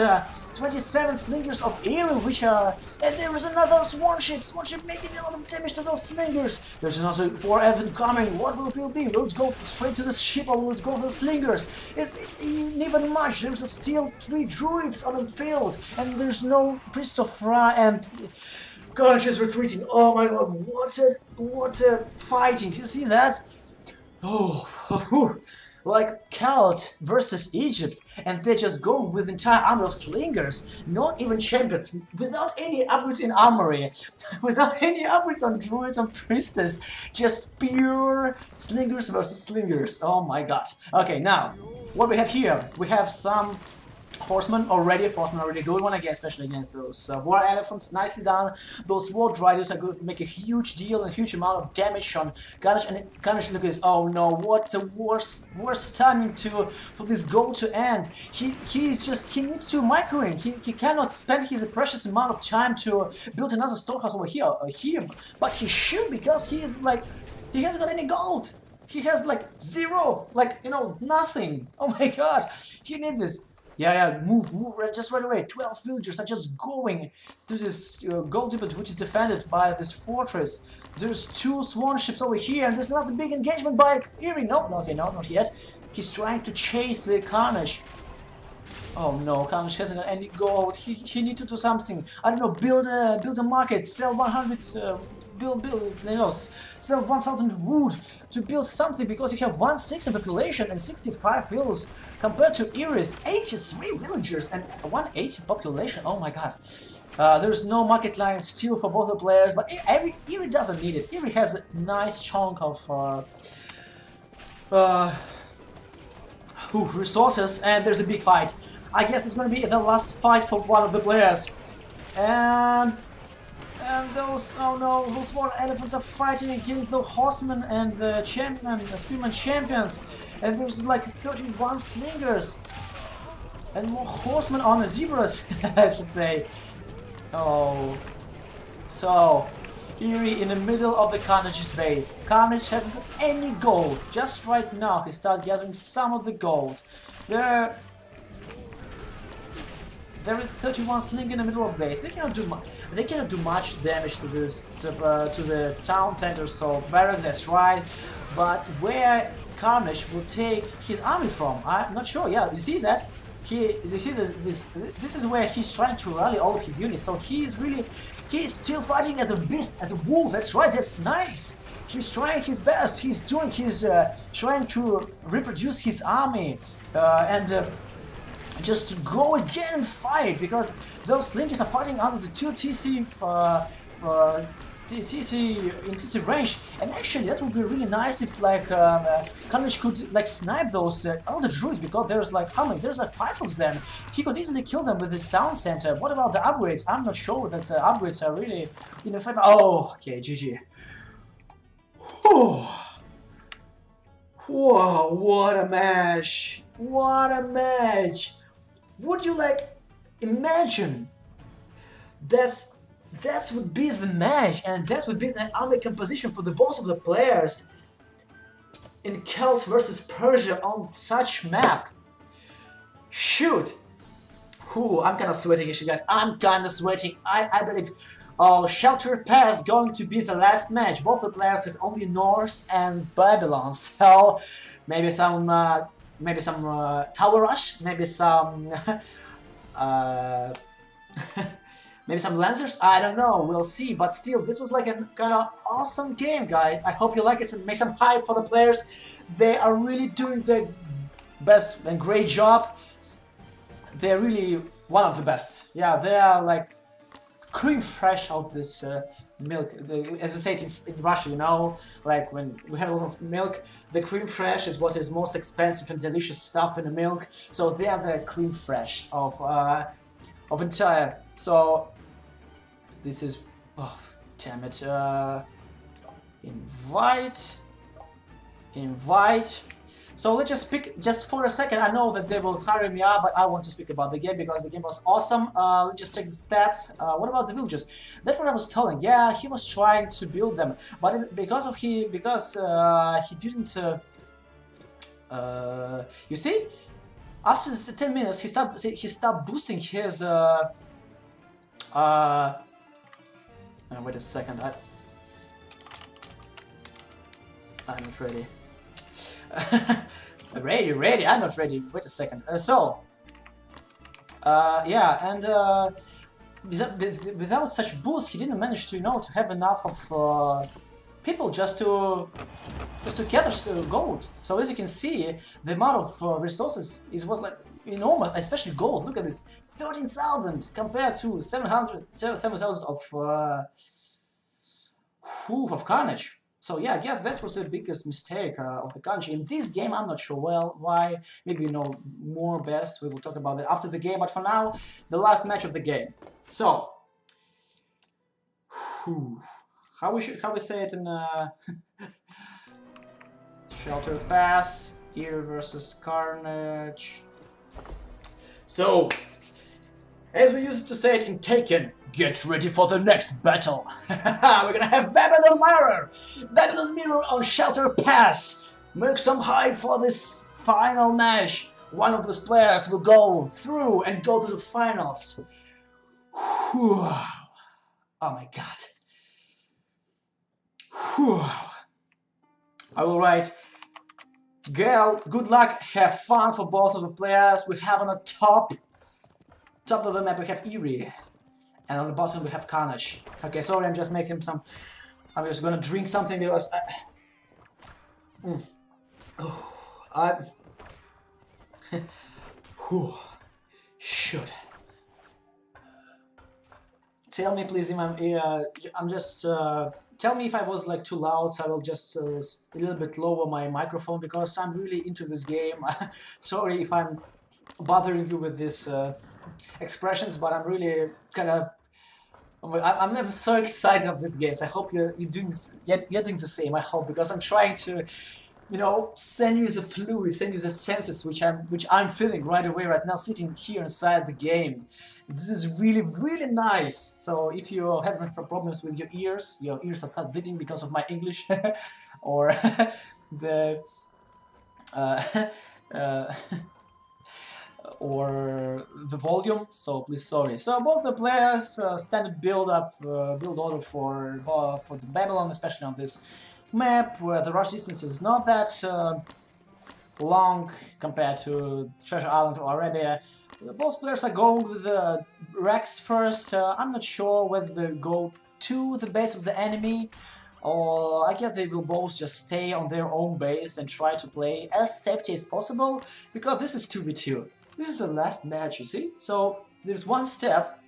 27 slingers of Eery, which are... And there is another swan ship making a lot of damage to those slingers. There's another war elephant coming, what will it be? Will it go straight to the ship or will it go to the slingers? It's even much, there's still 3 druids on the field, and there's no Priest of Ra, and... Carnage is retreating. Oh my god, what a fighting. You see that? Oh, like Celt versus Egypt, and they just go with entire army of slingers, not even champions, without any upgrades in armory, without any upgrades on druids and priestess, just pure slingers versus slingers. Oh my god. Okay, now, what we have here? We have some horsemen already good one again, especially against those war elephants, nicely done. Those war riders are going to make a huge deal and huge amount of damage on Carnage, and Carnage, look at this, oh no, what a worst timing for this goal to end. He needs to microing, he cannot spend his precious amount of time to build another storehouse over here, but he should, because he is like, he hasn't got any gold. He has like 0, like, you know, nothing. Oh my god, he needs this. Yeah, move just right away. 12 villagers are just going to this gold depot, which is defended by this fortress. There's 2 swan ships over here, and there's another big engagement by Eery. No, okay, no, not yet. He's trying to chase the Carnage. Oh no, Carnage hasn't got any gold. He need to do something. I don't know, build a market, sell 100, sell 1,000 wood to build something, because you have 160 population and 65 villas compared to Eery's 83 villagers and 180 population. Oh my god. There's no market line still for both the players, but Eery doesn't need it. Eery has a nice chunk of resources, and there's a big fight. I guess it's going to be the last fight for one of the players. And those, oh no, those war elephants are fighting against the horsemen and the spearman champions. And there's like 31 slingers. And more horsemen on the zebras, I should say. Oh. So, Eery in the middle of the Carnage's base. Carnage hasn't got any gold. Just right now he started gathering some of the gold. There is 31 sling in the middle of base. They cannot do much damage to this to the town center. So barrack, that's right. But where Carnage will take his army from, I'm not sure. Yeah, you see that? This is where he's trying to rally all of his units. So he's still fighting as a beast, as a wolf. That's right. That's nice. He's trying his best. He's trying to reproduce his army and just go again and fight, because those slingers are fighting under the 2 TC in TC range, and actually that would be really nice if like Carnage could like snipe those all the druids, because there's like how many? There's like 5 of them. He could easily kill them with his town center. What about the upgrades? I'm not sure that the upgrades are really in the favor. Oh, okay, GG. Whew. Whoa, what a match! What a match! Would you like imagine that would be the match, and that would be the army composition for the both of the players in Celt versus Persia on such map? Shoot! Whew, I'm kinda sweating actually, guys. I'm kinda sweating. I believe Sheltered Pass going to be the last match. Both the players has only Norse and Babylon, so maybe some Tower Rush, maybe some maybe some Lancers, I don't know, we'll see. But still, this was like a kind of awesome game, guys. I hope you like it and make some hype for the players. They are really doing their best and great job. They're really one of the best. Yeah, they are like cream fresh of this milk. As we say it in Russia, you know, like when we have a lot of milk, the cream fresh is what is most expensive and delicious stuff in the milk. So they are the cream fresh of of entire. So this is, oh damn it, invite. So let's just speak just for a second. I know that they will hurry me up, but I want to speak about the game because the game was awesome. Let's just check the stats. What about the villagers? That's what I was telling. Yeah, he was trying to build them, but because he didn't. You see, after the 10 minutes, he stopped boosting his. Wait a second. I'm not ready. ready, I'm not ready. Wait a second. Yeah, and without such boost, he didn't manage to, to have enough of people just to gather gold. So as you can see, the amount of resources was like enormous, especially gold. Look at this, 13,000 compared to 7,000 of Carnage. So yeah, that was the biggest mistake of the Carnage. In this game, I'm not sure why. Maybe more best. We will talk about it after the game. But for now, the last match of the game. So, how we say it in Shelter Pass, Eery versus Carnage. So, as we used to say it in Taken, get ready for the next battle. We're gonna have Babylon Mirror on Shelter Pass. Make some hype for this final match. One of those players will go through and go to the finals. Whew. Oh my god. Whew. I will write, girl, good luck, have fun for both of the players. We have on the top of the map we have Eery. And on the bottom we have Carnage. Okay, sorry, I'm just making some. I'm just gonna drink something because shoot. Tell me, please, I'm just. Tell me if I was like too loud, so I will just a little bit lower my microphone because I'm really into this game. Sorry if I'm bothering you with these expressions, but I'm really kind of. I'm so excited of these games. I hope you're doing the same. I hope, because I'm trying to, send you the fluid, send you the senses which I'm feeling right away right now, sitting here inside the game. This is really, really nice. So if you have some problems with your ears are start bleeding because of my English, or the. Or the volume, so please sorry. So both the players standard build order for the Babylon, especially on this map where the rush distance is not that long compared to Treasure Island or Arabia. Both players are going with the Rex first. I'm not sure whether they go to the base of the enemy, or I guess they will both just stay on their own base and try to play as safety as possible, because this is 2v2. This is the last match, you see? So there's one step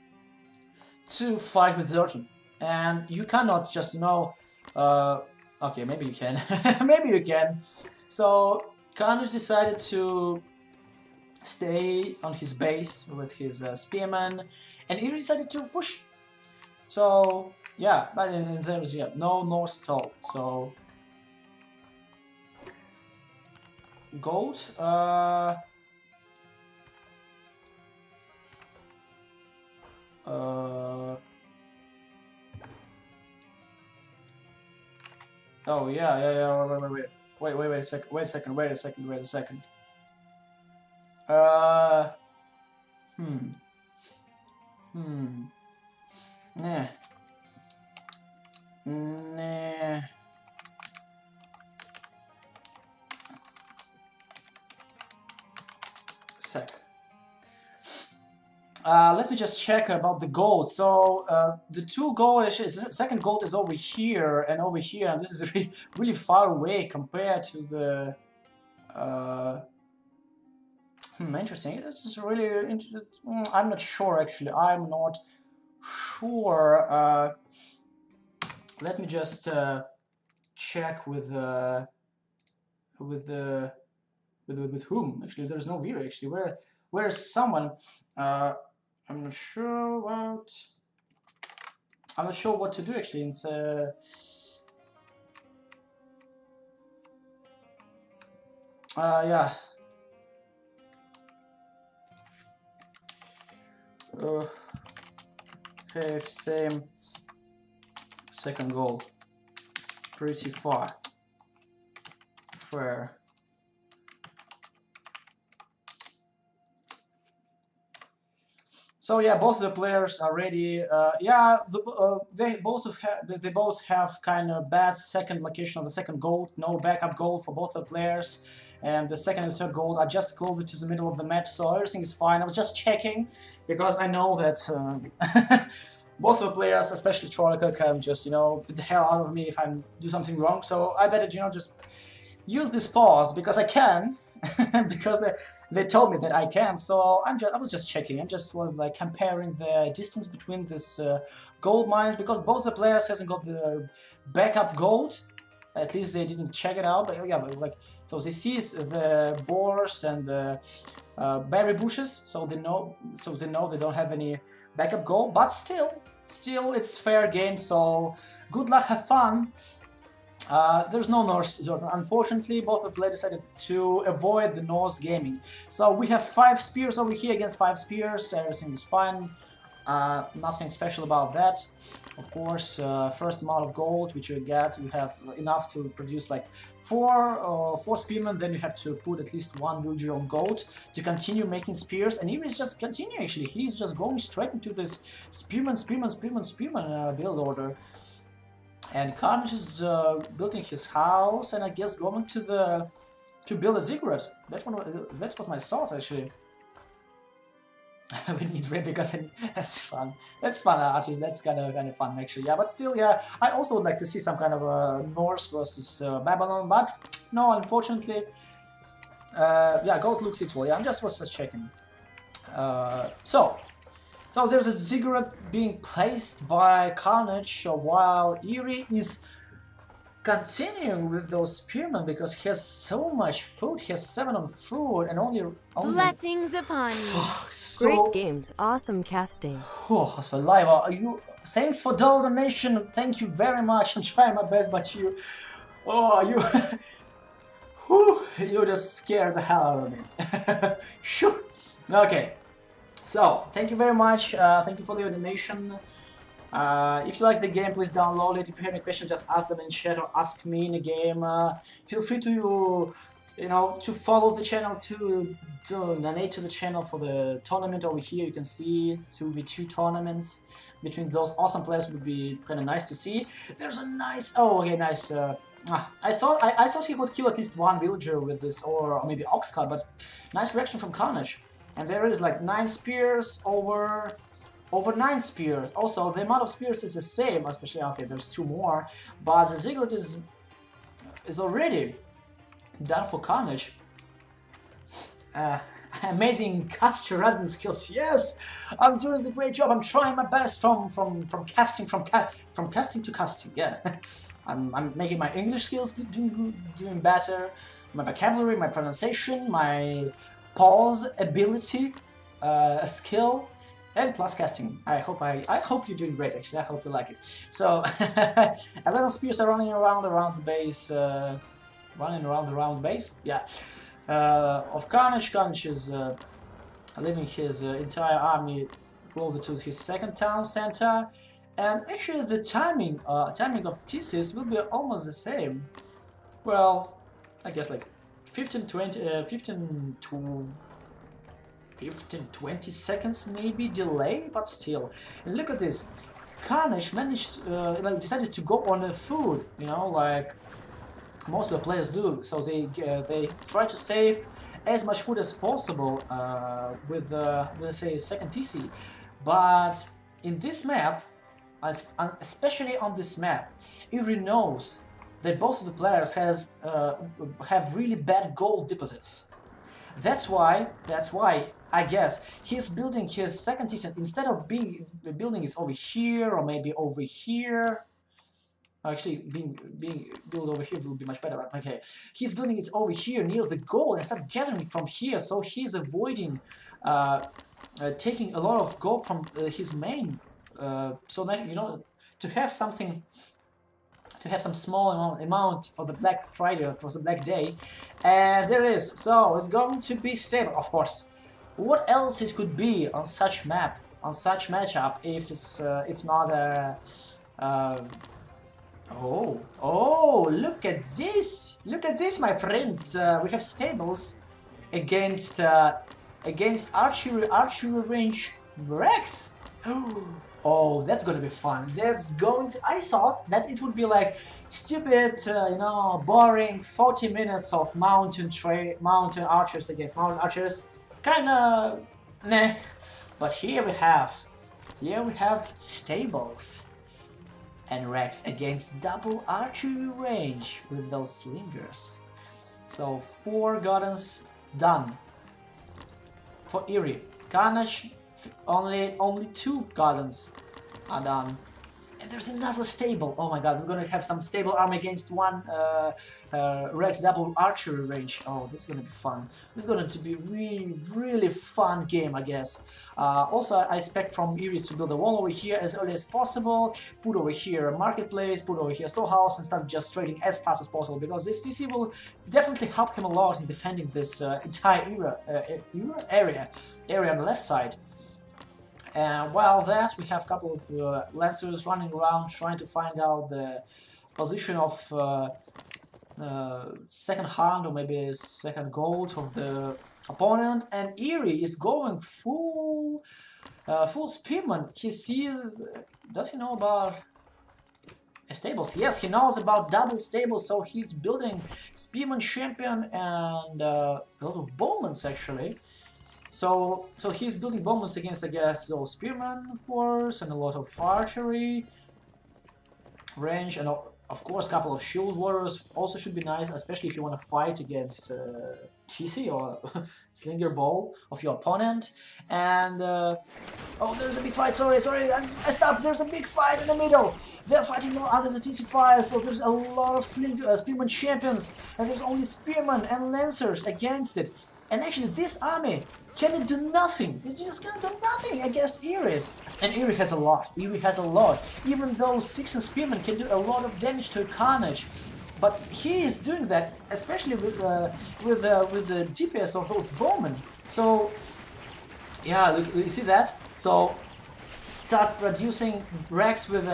to fight with Zerton. And you cannot just, okay, maybe you can. Maybe you can. So Carnage decided to stay on his base with his spearman, and he decided to push. So, yeah, but in terms, yeah, no north at all. So, gold. Oh yeah. Wait a second. Nah. Sec. Let me just check about the gold. So the two gold, the second gold is over here, and this is really far away compared to the. Interesting. This is really interesting. I'm not sure actually. I'm not sure. Let me just check with whom. Actually, there's no viewer. Actually, where's someone? I'm not sure what. I'm not sure what to do actually. It's, yeah. Okay, same. Second goal. Pretty far. Fair. So yeah, both of the players are ready. Yeah, they both have kind of bad second location of the second goal. No backup goal for both the players, and the second and third goal are just closer to the middle of the map, so everything is fine. I was just checking because I know that both of the players, especially Trollika, can just beat the hell out of me if I do something wrong. So I better just use this pause because I can, because they told me that I can. So I was just checking. I'm just like comparing the distance between this gold mines, because both the players hasn't got the backup gold. At least they didn't check it out. But yeah, but like, so they see the boars and the berry bushes, so they know they don't have any backup gold. But still it's fair game. So good luck, have fun. There's no Norse Zoltan. Unfortunately, both of the players decided to avoid the Norse gaming. So we have 5 spears over here against 5 spears. Everything is fine. Nothing special about that. Of course, first amount of gold which you get, you have enough to produce like 4 spearmen. Then you have to put at least 1 villager on gold to continue making spears. And Eery is just continuing actually. He's just going straight into this spearman build order. And Carnage is building his house, and I guess going to build a ziggurat. That was my thought actually. We need red because that's fun. That's fun, artists. That's kind of fun actually. Yeah, but still, yeah. I also would like to see some kind of Norse versus Babylon, but no, unfortunately. Yeah, gold looks equal. Yeah, was just checking. So there's a ziggurat being placed by Carnage while Eery is continuing with those spearmen because he has so much food. He has 7 on food and only blessings upon you. Great games, awesome casting. Oh, Live, thanks for the donation. Thank you very much. I'm trying my best, but you just scared the hell out of me. Sure. Okay. So, thank you very much, thank you for your donation. If you like the game, please download it. If you have any questions, just ask them in chat or ask me in the game. Feel free to, to follow the channel, to donate to the channel for the tournament over here. You can see 2v2 tournament between those awesome players would be kind of nice to see. There's a nice, nice. I thought he would kill at least 1 villager with this, or maybe ox cart, but nice reaction from Carnage. And there is like 9 spears over 9 spears. Also, the amount of spears is the same, especially, okay, there's 2 more. But the ziggurat is already done for Carnage. Amazing caster running skills. Yes, I'm doing a great job. I'm trying my best from casting to casting. Yeah, I'm making my English skills doing better. My vocabulary, my pronunciation, my pause ability, skill, and plus casting. I hope you're doing great. Actually, I hope you like it. So 11 spears are running around the base, Yeah. Of Carnage. Carnage is leaving his entire army closer to his second town center, and actually the timing of thesis will be almost the same. Well, I guess like 15 to 20 seconds maybe delay, but still. And look at this, Carnage managed decided to go on the food, like most of the players do. So they try to save as much food as possible with say second TC. But in this map, especially on this map, Eery knows that both of the players have really bad gold deposits. That's why I guess he's building his second TC instead of building it over here or maybe over here. Actually, being built over here will be much better. Right? Okay, he's building it over here near the goal and start gathering it from here. So he's avoiding taking a lot of gold from his main. So that, you know, to have something, to have some small amount for the Black Friday, for the Black Day, and there is. So it's going to be stable, of course. What else it could be on such map, on such matchup, if not a. Oh, look at this! Look at this, my friends! We have stables against archery range Rex. Oh, that's gonna be fun. That's going to. I thought that it would be like stupid, you know, boring 40 minutes of mountain archers against mountain archers. Kinda meh. But here we have stables. And Rex against double archery range with those slingers. So 4 gardens done for Eery. Carnage, only 2 gardens are done. And there's another stable. Oh my god, we're gonna have some stable army against 1 Rex double archery range. Oh, this is gonna be fun. This is going to be really fun game, I guess. Also, I expect from Eery to build a wall over here as early as possible, put over here a marketplace, put over here a storehouse, and start just trading as fast as possible, because this TC will definitely help him a lot in defending this entire area on the left side. And while that, we have a couple of lancers running around trying to find out the position of second hand or maybe second gold of the opponent. And Eery is going full spearman. He sees. Does he know about stables? Yes, he knows about double stables, so he's building spearman champion and a lot of bowmans actually. So he's building bowmans against, I guess, those spearmen, of course, and a lot of archery range, and of course a couple of shield warriors also should be nice, especially if you want to fight against TC or slinger ball of your opponent. And oh, there's a big fight. Sorry, I stopped. There's a big fight in the middle. They're fighting under the TC fire, so there's a lot of spearman champions, and there's only spearmen and lancers against it. And actually, this army can do nothing. It's just gonna do nothing against Eery's. And Eery has a lot. Even though 6 and Spearman can do a lot of damage to Carnage, but he is doing that, especially with the DPS of those bowmen. So yeah, look, you see that? So start producing Rex with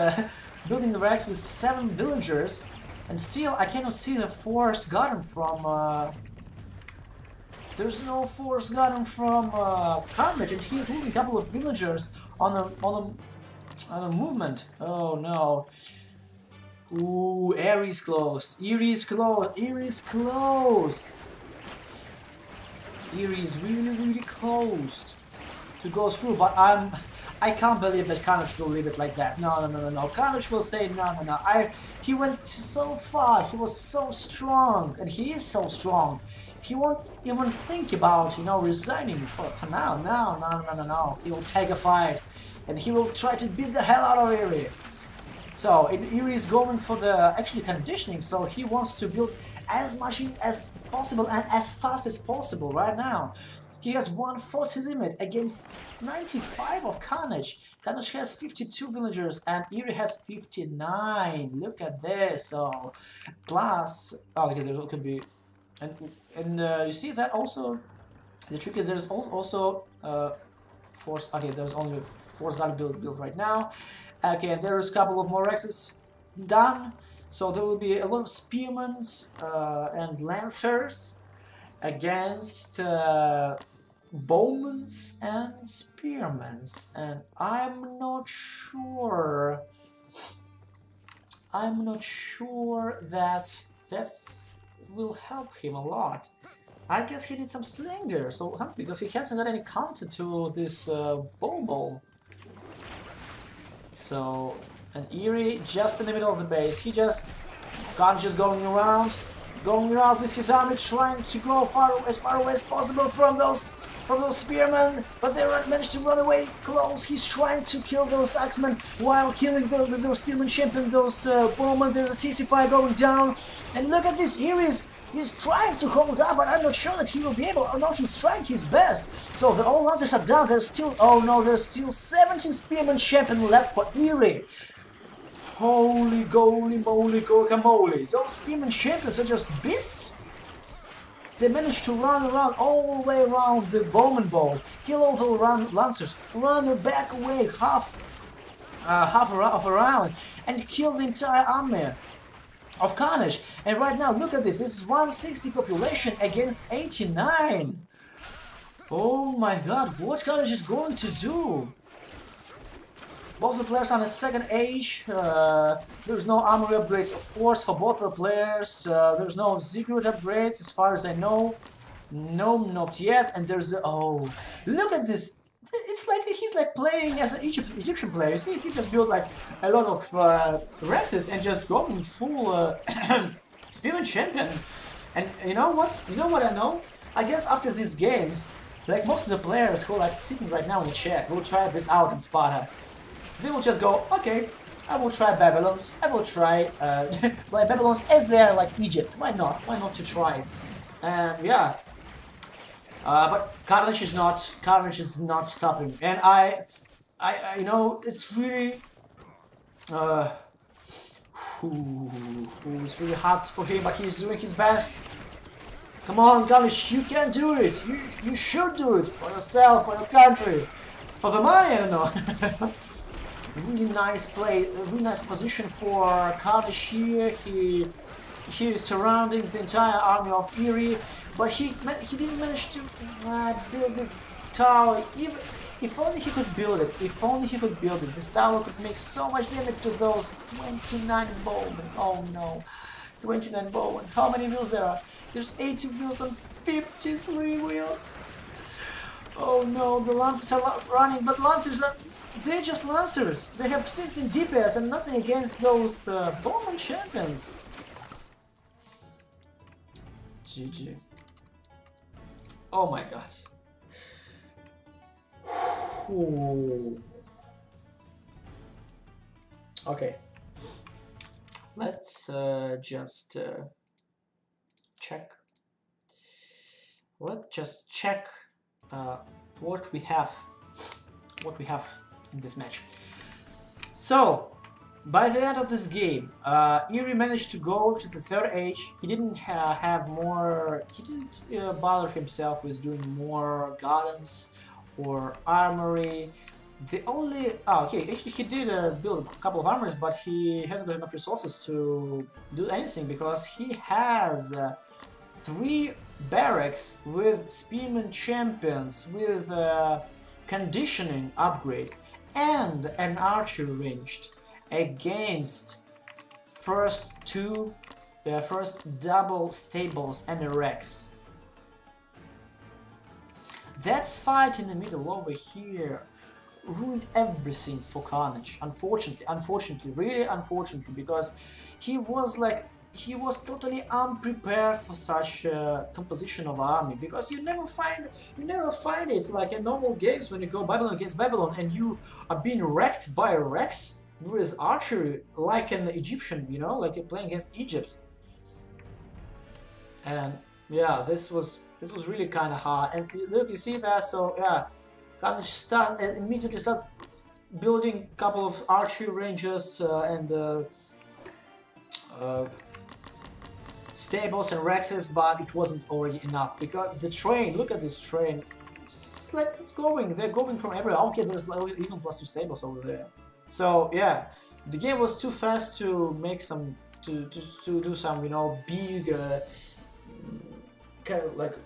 building the Rex with 7 villagers, and still I cannot see the forest garden from. There's no force garden from Carnage, and he's losing a couple of villagers on a movement. Oh no! Ooh, Eery's closed. Eery's really closed to go through, but I can't believe that Carnage will leave it like that. No. Carnage will say no. He went so far. He was so strong, and he is so strong. He won't even think about, you know, resigning for now. No. He will take a fight, and he will try to beat the hell out of Eery. So Eery is going for the actually conditioning. So he wants to build as much as possible and as fast as possible right now. He has 140 limit against 95 of Carnage. Carnage has 52 villagers and Eery has 59. Look at this. So plus, oh, okay, there could be. And you see that also, the trick is there's also force. Okay, there's only force guard built right now. Okay, and there's a couple of more Rexes done. So there will be a lot of spearmans and lancers against bowmans and spearmans, and I'm not sure that will help him a lot. I guess he needs some slinger, so because he hasn't got any counter to this bow. So, and Eery just in the middle of the base. He just going around with his army, trying to go as far away as possible from those spearmen, but they managed to run away close. He's trying to kill those axemen while killing those spearmen champion, those bowmen. There's a TC fire going down, and look at this. Eery is He's trying to hold up, but I'm not sure that he will be able. Oh no, he's trying his best. So the all Lancers are down. There's still, oh no, there's still 17 Spearman Champion left for Eery. Holy goly moly guacamole. Those Spearman Champions are just beasts. They managed to run around all the way around the Bowman Ball, kill all the Lancers, run back away half of a round, and kill the entire army of Carnage. And right now, look at this. This is 160 population against 89. Oh my god, what Carnage is going to do? Both the players are on the second age. There's no armory upgrades, of course, for both the players. There's no secret upgrades, as far as I know. No, not yet. And there's oh, look at this. It's like he's like playing as an Egyptian player. You see, he just built like a lot of Rexes and just going full Spearman Champion. And you know what? You know what I know? I guess after these games, like most of the players who are like sitting right now in the chat will try this out in Sparta. They will just go, okay, I will try Babylons. I will try play Babylons as they're like Egypt. Why not? Why not to try? And yeah. But Carnage is not stopping, and I you know, it's really, it's really hard for him, but he's doing his best. Come on, Carnage, you can do it. You should do it for yourself, for your country, for the money. I don't know. Really nice play, really nice position for Carnage here. He is surrounding the entire army of Eery, but he didn't manage to build this tower. Even if only he could build it. If only he could build it. This tower could make so much damage to those 29 bowmen. Oh no, 29 bowmen. How many wheels there are? There's 80 wheels and 53 wheels. Oh no, the Lancers are running, but Lancers are. They're just Lancers. They have 16 DPS and nothing against those Bowman champions. GG. Oh my god. Okay. Let's just check. Let's just check what we have in this match. So, by the end of this game, Eery managed to go to the third age. He didn't have more. He didn't bother himself with doing more gardens or armory. The only okay, actually he did build a couple of armories, but he hasn't got enough resources to do anything because he has 3 barracks with Spearman champions with conditioning upgrade and an archery ranged against first double stables and a Rex. That fight in the middle over here ruined everything for Carnage. Unfortunately, really unfortunately, because he was totally unprepared for such a composition of army, because you never find it like in normal games when you go Babylon against Babylon and you are being wrecked by a Rex with archery like an Egyptian, you know, like you're playing against Egypt. And yeah, this was really kind of hard. And look, you see that? So yeah, Carnage immediately start building a couple of archery ranges and stables and Rexes, but it wasn't already enough because the train, look at this train, it's like they're going from everywhere. Okay, there's even +2 stables over there. So yeah, the game was too fast to make some, to do some, you know, big kind of like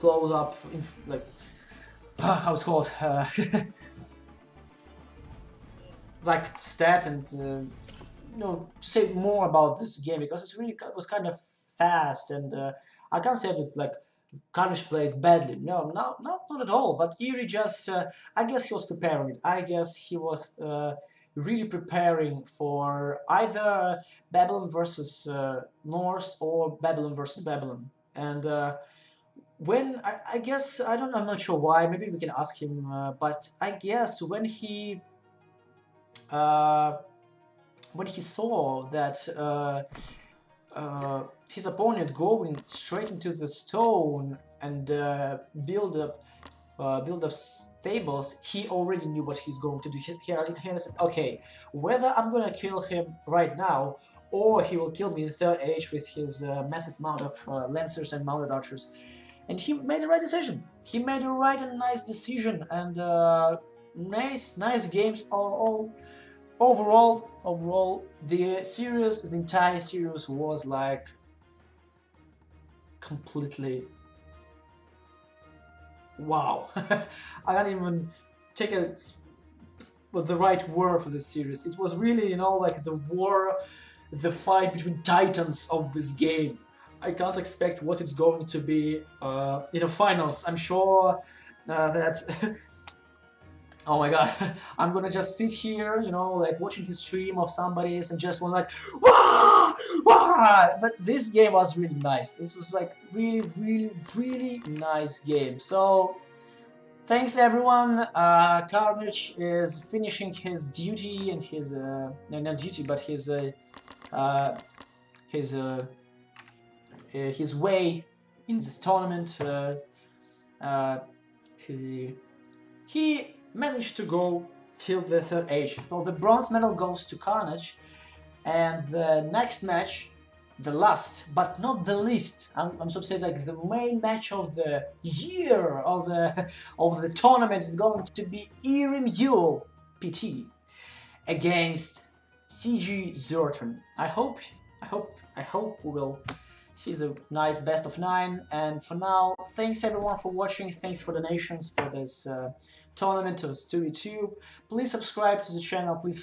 close up, like how it's called, like stat and you know, say more about this game because it's really, it was kind of fast, and I can't say that like Carnage played badly. No, not at all. But Eery just, I guess he was preparing it. I guess he was really preparing for either Babylon versus Norse or Babylon versus Babylon. And when I guess I'm not sure why. Maybe we can ask him. But I guess when he saw that his opponent going straight into the stone and build up stables, he already knew what he's going to do. He said, okay, whether I'm gonna kill him right now or he will kill me in third age with his massive amount of lancers and mounted archers. And he made the right decision. He made a right and nice decision, and nice games all overall. The entire series was like completely wow. I can't even take the right word for this series. It was really, you know, like the fight between titans of this game. I can't expect what it's going to be in the finals. I'm sure that oh my god, I'm gonna just sit here, you know, like watching the stream of somebody's and just want like, wah, wah! But this game was really nice. This was like really nice game. So thanks everyone. Carnage is finishing his duty and his no, not duty, but his way in this tournament. He managed to go till the third age. So the bronze medal goes to Carnage, and the next match, the last but not the least, I'm so to say, like the main match of the year of the tournament is going to be Eery PT against CG Zerton. I hope we will see the nice best of 9. And for now, thanks everyone for watching. Thanks for donations for this tournament. It was 2v2. Please subscribe to the channel. Please